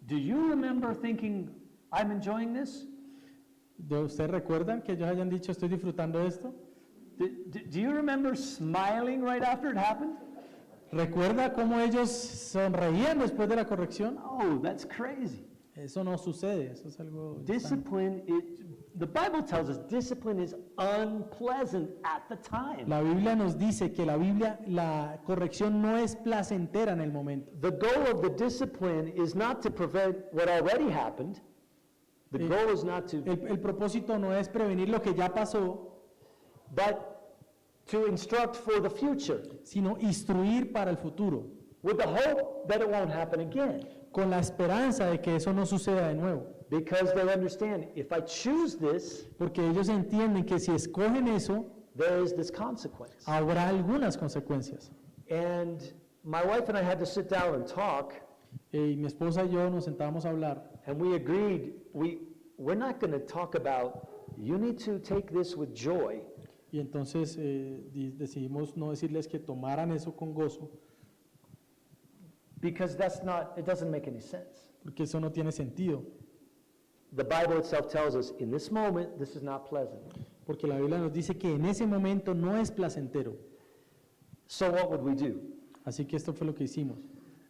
Do you remember thinking, I'm enjoying this? ¿Ustedes recuerdan que ellos hayan dicho, estoy disfrutando de esto? Do you remember smiling right after it happened? ¿Recuerda cómo ellos sonreían después de la corrección? Oh, that's crazy. Eso no sucede, eso es algo... extraño. Discipline, the Bible tells us discipline is unpleasant at the time. La Biblia nos dice que la corrección no es placentera en el momento. The goal of the discipline is not to prevent what already happened. The goal is not to, El propósito no es prevenir lo que ya pasó, but to instruct for the future sino instruir para el futuro, with the hope that it won't happen again. con la esperanza de que eso no suceda de nuevo. Because they understand, if I choose this, Porque ellos entienden que si escogen eso, there is this consequence. habrá algunas consecuencias. And my wife and I had to sit down and talk, Y mi esposa y yo nos sentábamos a hablar and we agreed, we're not going to talk about, you need to take this with joy. y entonces decidimos no decirles que tomaran eso con gozo, Because it doesn't make any sense. porque eso no tiene sentido. The Bible itself tells us, in this moment, this is not pleasant. Porque la Biblia nos dice que en ese momento no es placentero. So what would we do? Así que esto fue lo que hicimos.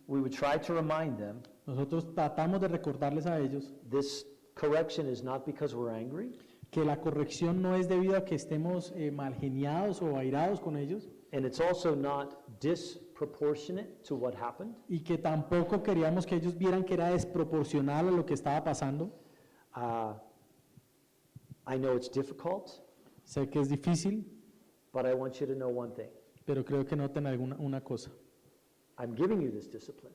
We would try to remind them, Nosotros tratamos de recordarles a ellos this correction is not because we're angry, que la corrección no es debido a que estemos malgeniados o airados con ellos, and it's also not disproportionate to what happened. y que tampoco queríamos que ellos vieran que era desproporcional a lo que estaba pasando. I know it's difficult, Sé que es difícil, but I want you to know one thing. pero creo que noten una cosa. I'm giving you this discipline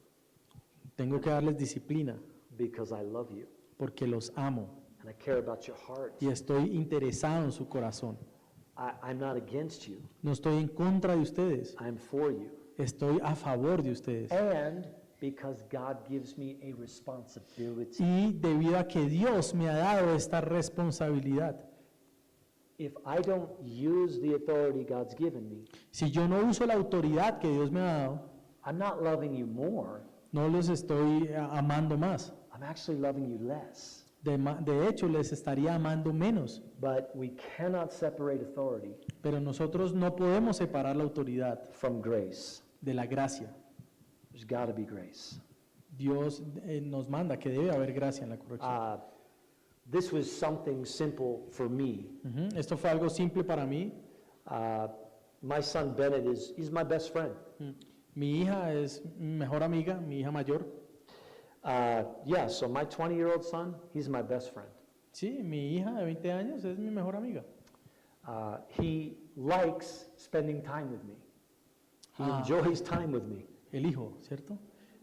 Tengo que darles disciplina because I love you porque los amo and I care about your heart. y estoy interesado en su corazón. I'm not against you. No estoy en contra de ustedes, I'm for you. estoy a favor de ustedes. And because God gives me a responsibility. Y debido a que Dios me ha dado esta responsabilidad, If I don't use the authority God's given me, si yo no uso la autoridad que Dios me ha dado, I'm not loving you more. no los estoy amando más. I'm actually loving you less. De hecho, les estaría amando menos. But we cannot separate authority Pero nosotros no podemos separar la autoridad from grace. de la gracia. There's got to be grace. Dios nos manda que debe haber gracia en la corrección. This was something simple for me. Ujú. Esto fue algo simple para mí. My son Bennett he's my best friend. Mi hija es mi mejor amiga, mi hija mayor. So my 20-year-old son, he's my best friend. Sí, mi hija de 20 años es mi mejor amiga. He likes spending time with me. He enjoys time with me. El hijo, ¿cierto?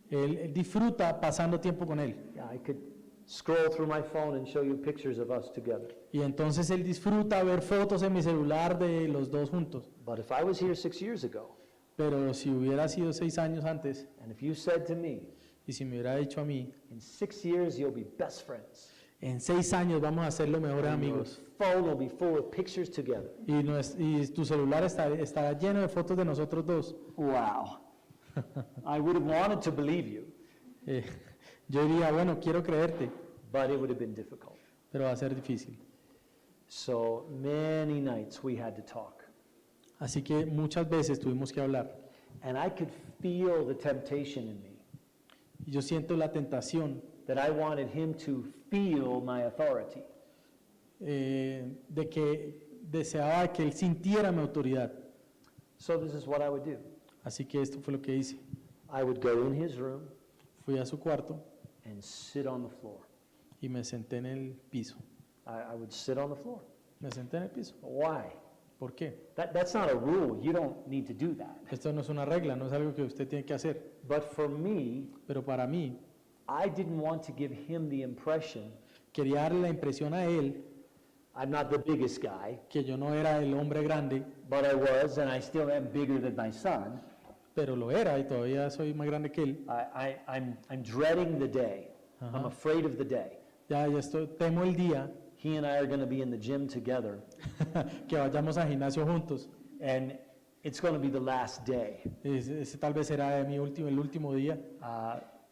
Él disfruta pasando tiempo con él. Yeah, I could scroll through my phone and show you pictures of us together. Y entonces él disfruta ver fotos en mi celular de los dos juntos. But if I was here 6 years ago, Pero si hubiera sido 6 años antes, and if you said to me, y si me hubiera dicho a mí, in 6 years you'll be best friends, en 6 años vamos a ser los mejores and your amigos, phone will be full of pictures together. y tu celular estará lleno de fotos de nosotros dos. Wow. I would have wanted to believe you, Yo diría, bueno, quiero creerte, but it would have been difficult. pero va a ser difícil. So many nights we had to talk. Así que muchas veces tuvimos que hablar. And I could feel the temptation in me Y yo siento la tentación that I wanted him to feel my authority. De que deseaba que él sintiera mi autoridad. So this is what I would do. Así que esto fue lo que hice. I would go in his room Fui a su cuarto and sit on the floor. y me senté en el piso. I would sit on the floor. Me senté en el piso. Why? ¿Por qué? That's not a rule. You don't need to do that. Esto no es una regla, no es algo que usted tiene que hacer. But for me, Pero para mí, I didn't want to give him the impression quería darle la impresión a él I'm not the biggest guy, que yo no era el hombre grande, but I was, and I still am bigger than my son. pero lo era y todavía soy más grande que él. I'm dreading the day. I'm afraid of the day. Ya temo el día He and I are going to be in the gym together, que vayamos al gimnasio juntos. and it's going to be the last day Ese tal vez será el último día,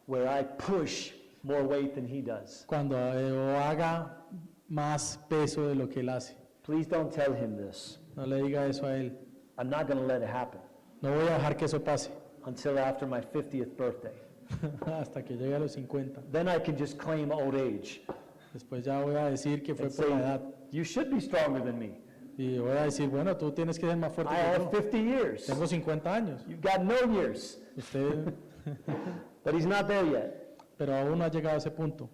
where I push more weight than he does. cuando yo haga más peso de lo que él hace. Please don't tell him this. No le diga eso a él. I'm not going to let it happen No voy a dejar que eso pase until after my 50th birthday. hasta que llegue a los 50. Then I can just claim old age Después ya voy a decir que fue and por la say, edad. you should be stronger than me. Y voy a decir, bueno, tú tienes que ser más fuerte I que have yo. 50 years. Tengo 50 años. You've got no years. Usted, But he's not there yet. pero aún no ha llegado a ese punto.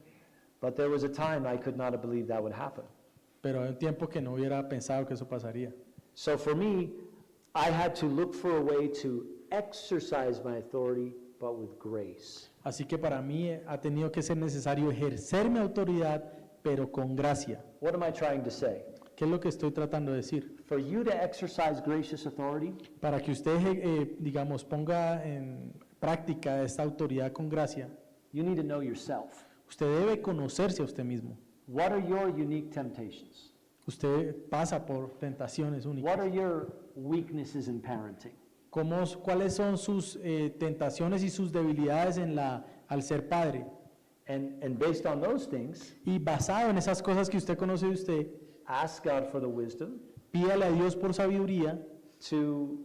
But there was a time I could not have believed that would happen. Pero hay un tiempo que no hubiera pensado que eso pasaría. So for me, I had to look for a way to exercise my authority, but with grace. Así que para mí ha tenido que ser necesario ejercer mi autoridad, pero con gracia. What am I trying to say? ¿Qué es lo que estoy tratando de decir? For you to exercise gracious authority, Para que usted, digamos, ponga en práctica esta autoridad con gracia, you need to know yourself. usted debe conocerse a usted mismo. What are your unique temptations? Usted pasa por tentaciones What únicas. are your weaknesses in parenting? ¿Cuáles son sus tentaciones y sus debilidades al ser padre? And based on those things, Y basado en esas cosas que usted conoce de usted, ask God for the wisdom pídale a Dios por sabiduría to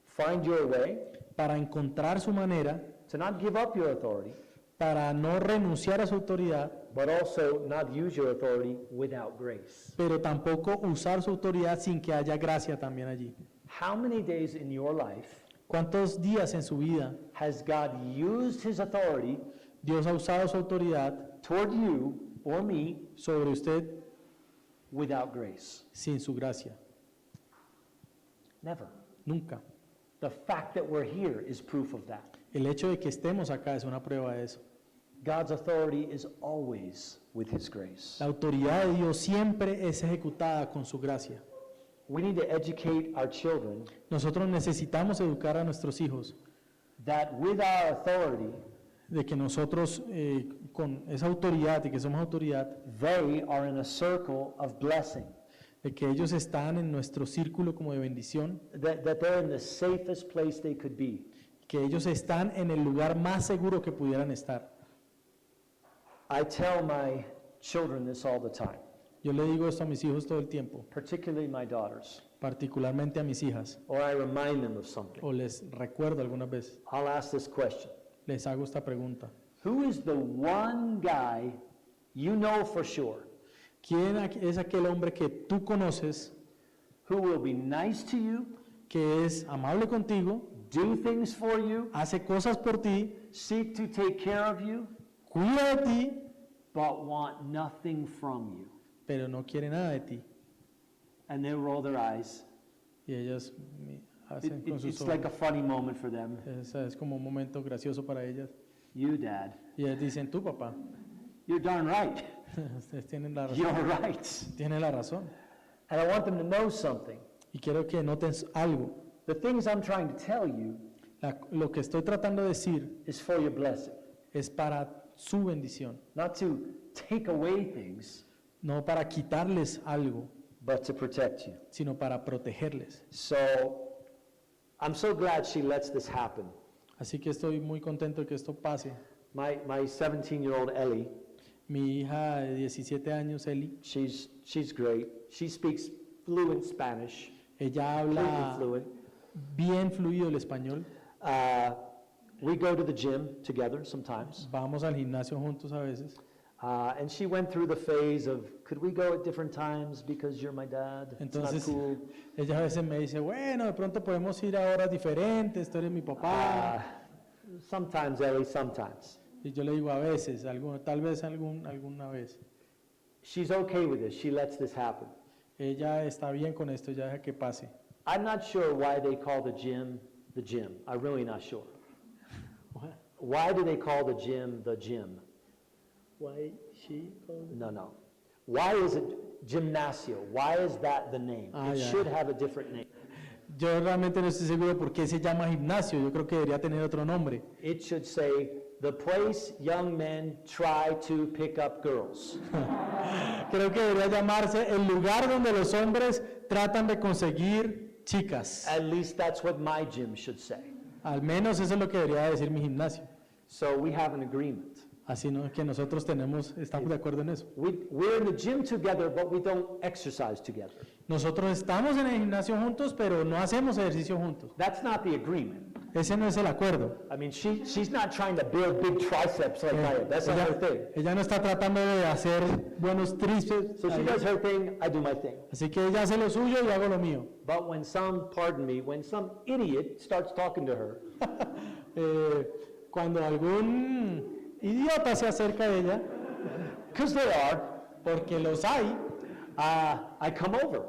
find your way, para encontrar su manera, to not give up your authority, para no renunciar a su autoridad, but also not use your authority without grace. pero tampoco usar su autoridad sin que haya gracia también allí. How many days in your life ¿Cuántos días en su vida has God used his authority Dios ha usado su autoridad toward you or me sobre usted without grace? sin su gracia? Never. Nunca. The fact that we're here is proof of that. El hecho de que estemos acá es una prueba de eso. God's authority is always with his grace. La autoridad de Dios siempre es ejecutada con su gracia. We need to educate our children Nosotros necesitamos educar a nuestros hijos that with our authority, de que nosotros con esa autoridad, de que somos autoridad, they are in a circle of blessing, de que ellos están en nuestro círculo como de bendición, that they're in the safest place they could be. que ellos están en el lugar más seguro que pudieran estar. I tell my children this all the time, Yo le digo esto a mis hijos todo el tiempo, particularly my daughters, particularmente a mis hijas, or I remind them of something. o les recuerdo algunas veces, I'll ask this question. les hago esta pregunta. Who is the one guy you know for sure ¿Quién es aquel hombre que tú conoces, who will be nice to you, que es amable contigo, do things for you, hace cosas por ti, seek to take care of you, cuida de ti, but want nothing from you? pero no quiere nada de ti? And they roll their eyes. Y ellas hacen con sus It's like a ojos. funny moment for them. Es como un momento gracioso para ellas. You, Dad, Y ellas dicen, tú papá, you're darn right. ustedes tienen la razón. You're right. Tienen la razón. And I want them to know something. Y quiero que noten algo. The things I'm trying to tell you Lo que estoy tratando de decir is for your blessing, es para su bendición, not to take away things, no para quitarles algo, but to protect you. sino para protegerles. So I'm so glad she lets this happen. Así que estoy muy contento de que esto pase. My 17-year-old Ellie, Mi hija de 17 años, Eli, she's great. She speaks fluent Spanish, ella completely habla fluent. bien fluido el español. We go to the gym together sometimes. Vamos al gimnasio juntos a veces. And she went through the phase of, could we go at different times because you're my dad? It's not Entonces, cool. ella a veces me dice, bueno, de pronto podemos ir a horas diferentes, tú eres mi papá. Sometimes, Ellie, sometimes. Y yo le digo a veces, tal vez alguna vez. She's okay with this. She lets this happen. Ella está bien con esto, ya deja que pase. I'm not sure why they call the gym. I'm really not sure. Why do they call the gym the gym? Why she called it? No. Why is it gymnasio? Why is that the name? It yeah. should have a different name. Yo realmente no estoy seguro por qué se llama gimnasio. Yo creo que debería tener otro nombre. It should say, the place young men try to pick up girls. Creo que debería llamarse el lugar donde los hombres tratan de conseguir chicas. At least that's what my gym should say. Al menos eso es lo que debería decir mi gimnasio. So we have an agreement. Así no que nosotros estamos de acuerdo en eso. We're in the gym together, but we don't exercise together. Nosotros estamos en el gimnasio juntos, pero no hacemos ejercicio juntos. That's not the agreement. Ese no es el acuerdo. I mean, she's not trying to build big triceps like I am. That's not her thing. Ella no está tratando de hacer buenos tríceps. So she does her thing, I do my thing. Así que ella hace lo suyo y yo hago lo mío. But when some idiot starts talking to her, Cuando algún idiota se acerca a ella, because they are, porque los hay, I come over.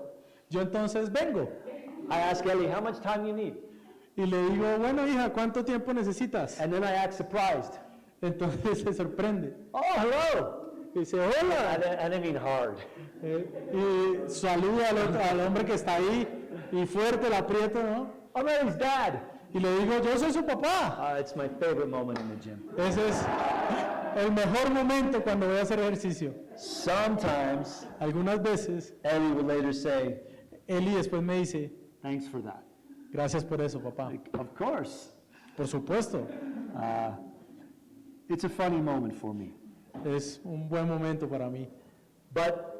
yo entonces vengo I ask Ellie, how much time you need? y le digo, bueno hija, ¿cuánto tiempo necesitas? And then I act surprised. Entonces se sorprende. Oh, hello. Y dice, hola. And I mean hard. Y saluda al hombre que está ahí y fuerte la aprieta, ¿no? I'm Ellie's dad. Y le digo, yo soy su papá. It's my favorite moment in the gym. Ese es el mejor momento cuando voy a hacer ejercicio. Sometimes, Algunas veces, Ellie will later say, Eli después me dice, thanks for that. gracias por eso, papá. Of course. Por supuesto, It's a funny moment for me. es un buen momento para mí. But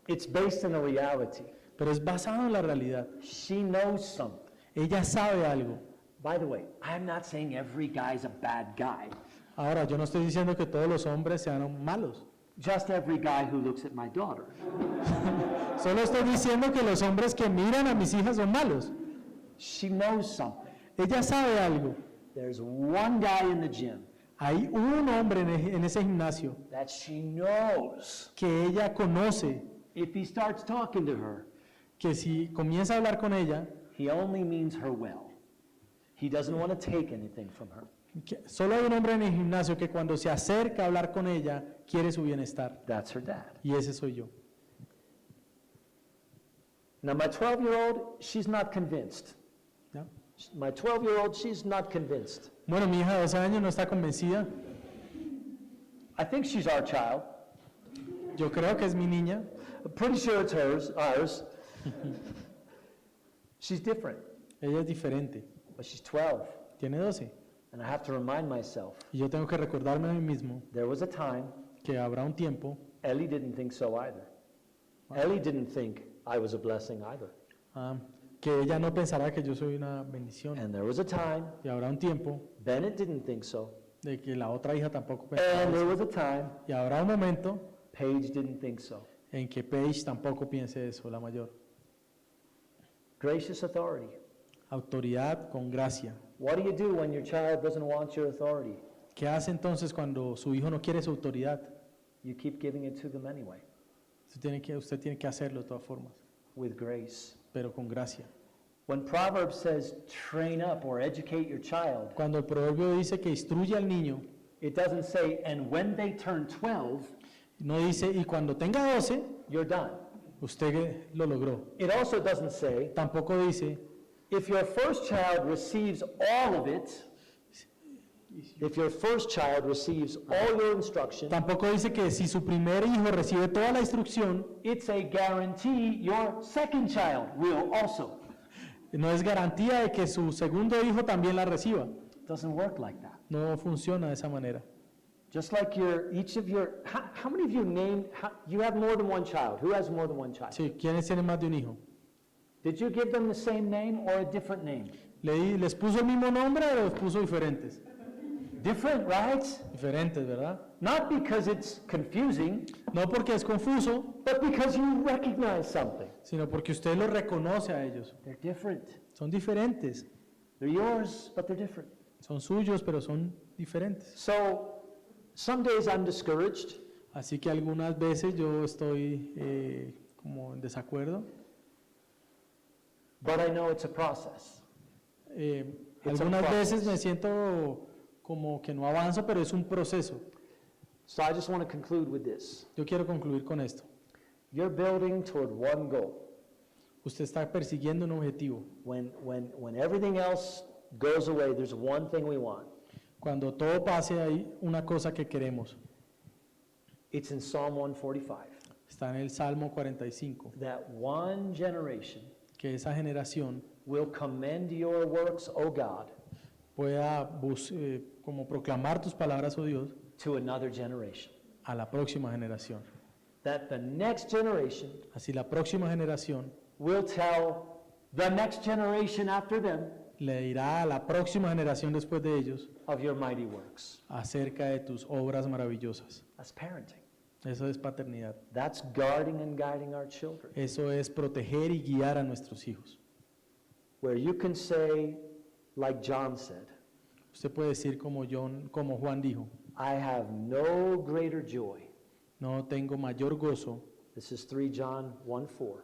it's based on a reality. Pero es basado en la realidad. She knows something. Ella sabe algo. By the way, I'm not saying every guy's a bad guy. Ahora, yo no estoy diciendo que todos los hombres sean malos. Just every guy who looks at my daughter. Solo estoy diciendo que los hombres que miran a mis hijas son malos. She knows something. Ella sabe algo. There's one guy in the gym Hay un hombre en ese gimnasio that she knows. que ella conoce, If he starts talking to her, que si comienza a hablar con ella, he only means her well. He doesn't want to take anything from her. solo hay un hombre en el gimnasio que cuando se acerca a hablar con ella, quiere su bienestar. That's her dad. Y ese soy yo. Now, my 12-year-old, she's not convinced. ¿Ya? My 12-year-old, she's not convinced. Bueno, mi hija de 12 años no está convencida. I think she's our child. Yo creo que es mi niña. I'm pretty sure it's ours. She's different, Ella es diferente. but she's 12. Tiene 12. And I have to remind myself, Y yo tengo que recordarme a mí mismo there was a time, que habrá un tiempo Ellie didn't think so either. Ellie didn't think I was a blessing either. que ella no pensará que yo soy una bendición. And there was a time, Y habrá un tiempo Bennett didn't think so. de que la otra hija tampoco pensará And there eso. was a time, Y habrá un momento Paige didn't think so. en que Paige tampoco piense eso, la mayor. Gracious authority. Autoridad con gracia. What do you do when your child doesn't want your authority? ¿Qué hace entonces cuando su hijo no quiere su autoridad? You keep giving it to them anyway, Usted tiene que hacerlo de todas formas, with grace. pero con gracia. When Proverbs says train up or educate your child, Cuando el proverbio dice que instruye al niño, it doesn't say, and when they turn 12, no dice, y cuando tenga 12, you're done. usted lo logró. It also doesn't say, Tampoco dice, if your first child receives all of it, if your first child receives all your instruction, tampoco dice que si su primer hijo recibe toda la instrucción, it's a guarantee your second child will also. no es garantía de que su segundo hijo también la reciba. It doesn't work like that. No funciona de esa manera. Just like how many of you you have more than one child? Who has more than one child? Sí, ¿quiénes tienen más de un hijo? Did you give them the same name or a different name? ¿Les puso el mismo nombre o los puso diferentes? Different, right? Diferentes, ¿verdad? Not because it's confusing, No porque es confuso, but because you recognize something. sino porque usted los reconoce a ellos. They're different. Son diferentes. They're yours, but they're different. Son suyos, pero son diferentes. So, some days I'm discouraged. Así que algunas veces yo estoy como en desacuerdo. But I know it's a process. It's a Algunas veces process. me siento como que no avanzo, pero es un proceso. So I just want to conclude with this. Yo quiero concluir con esto. You're building toward one goal. Usted está persiguiendo un objetivo. When everything else goes away, there's one thing we want. Cuando todo pase, hay una cosa que queremos. It's in Psalm 145. Está en el Salmo 45. That one generation Que esa generación will commend your works, O God, pueda como proclamar tus palabras, oh Dios, to another generation. a la próxima generación. That the next generation Así la próxima generación will tell the next generation after them le dirá a la próxima generación después de ellos of your mighty works. acerca de tus obras maravillosas. That's parenting. Eso es paternidad. That's guarding and guiding our children. Eso es proteger y guiar a nuestros hijos. Where you can say, like John said, Usted puede decir como Juan dijo, I have no greater joy. no tengo mayor gozo. This is 3 John 1:4.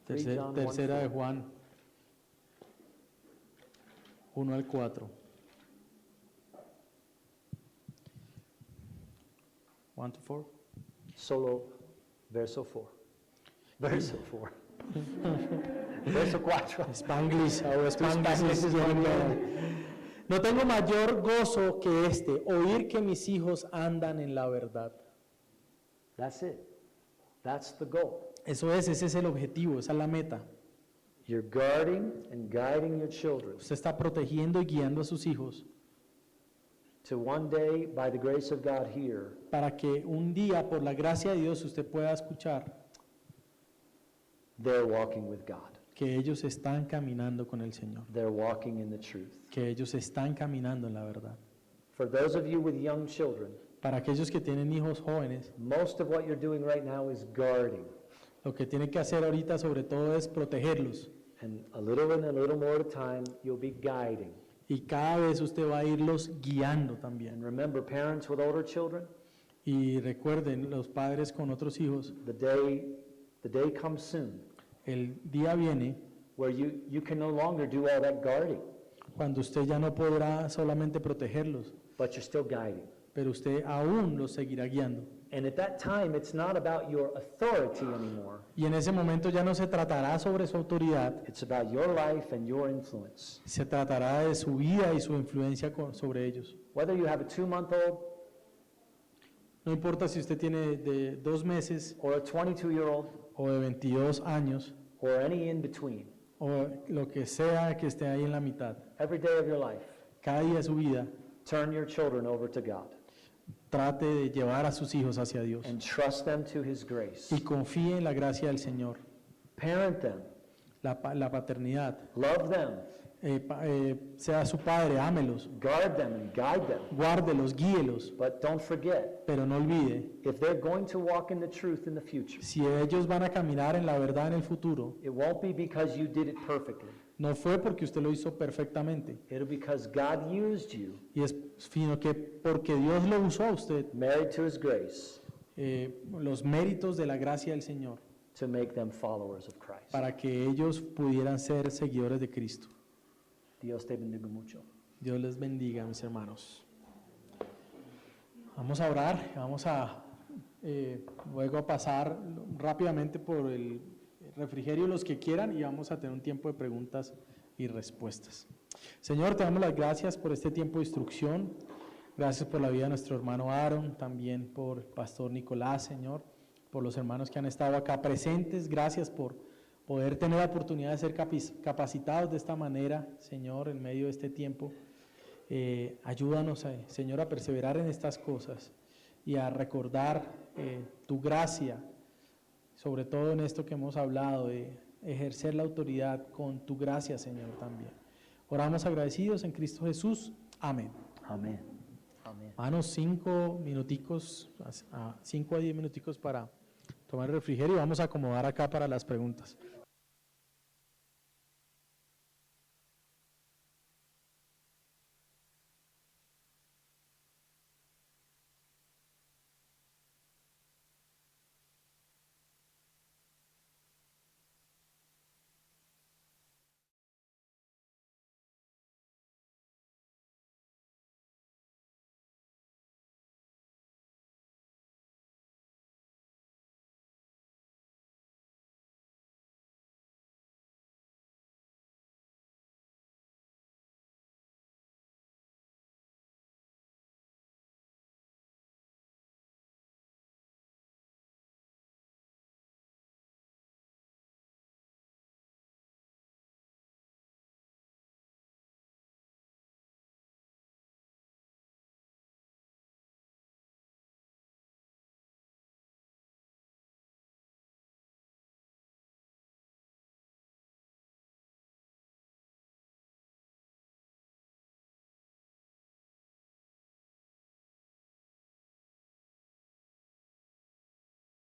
3 John Tercera de 1:4. Juan 1 al 4. 1 to 4. Solo verso 4. Verso 4. Verso 4. Spanglish, ahora Spanglish Spanglish is bien muy bueno. No tengo mayor gozo que este, oír que mis hijos andan en la verdad. That's it. That's the goal. Ese es el objetivo, esa es la meta. You're guarding and guiding your children Usted está protegiendo y guiando a sus hijos to one day, by the grace of God, hear, para que un día, por la gracia de Dios, usted pueda escuchar they're walking with God. que ellos están caminando con el Señor, They're walking in the truth. que ellos están caminando en la verdad. For those of you with young children, Para aquellos que tienen hijos jóvenes, most of what you're doing right now is guarding. lo que tiene que hacer ahorita sobre todo es protegerlos. And a little more at a time, you'll be guiding. Y cada vez usted va a irlos guiando también. And remember, parents with older children, Y recuerden, los padres con otros hijos, the day comes soon el día viene where you can no longer do all that guarding, cuando usted ya no podrá solamente protegerlos, but you're still guiding. pero usted aún los seguirá guiando. And at that time, it's not about your authority anymore. Y en ese momento ya no se tratará sobre su autoridad, It's about your life and your influence. se tratará de su vida y su influencia sobre ellos. Whether you have a 2-month-old No importa si usted tiene de 2 meses or a 22-year-old o de 22 años or any in between, o lo que sea que esté ahí en la mitad. every day of your life, Cada día de su vida turn your children over to God trate de llevar a sus hijos hacia Dios and trust them to His grace. y confíe en la gracia del Señor. Parent them, La paternidad, love them, sea su padre, ámelos, guard them, and guide them. guárdelos, guíelos, But don't forget, pero no olvide, if they're going to walk in the truth in the future, si ellos van a caminar en la verdad en el futuro, it won't be because you did it perfectly. no fue porque usted lo hizo perfectamente, It'll be because God used you, sino que porque Dios lo usó a usted, married to His grace, los méritos de la gracia del Señor, to make them followers of Christ. para que ellos pudieran ser seguidores de Cristo. Dios te bendiga mucho. Dios les bendiga, mis hermanos. Vamos a orar, vamos a luego a pasar rápidamente por el refrigerio los que quieran y vamos a tener un tiempo de preguntas y respuestas. Señor, te damos las gracias por este tiempo de instrucción. Gracias por la vida de nuestro hermano Aron, también por el pastor Nicolás, Señor, por los hermanos que han estado acá presentes. Gracias por poder tener la oportunidad de ser capacitados de esta manera, Señor, en medio de este tiempo. Ayúdanos, Señor, a perseverar en estas cosas y a recordar tu gracia, sobre todo en esto que hemos hablado, de ejercer la autoridad con tu gracia, Señor, también. Oramos agradecidos en Cristo Jesús. Amén. Amén. Amén. Hermanos, 5 minuticos, 5 a 10 minuticos para tomar el refrigerio y vamos a acomodar acá para las preguntas.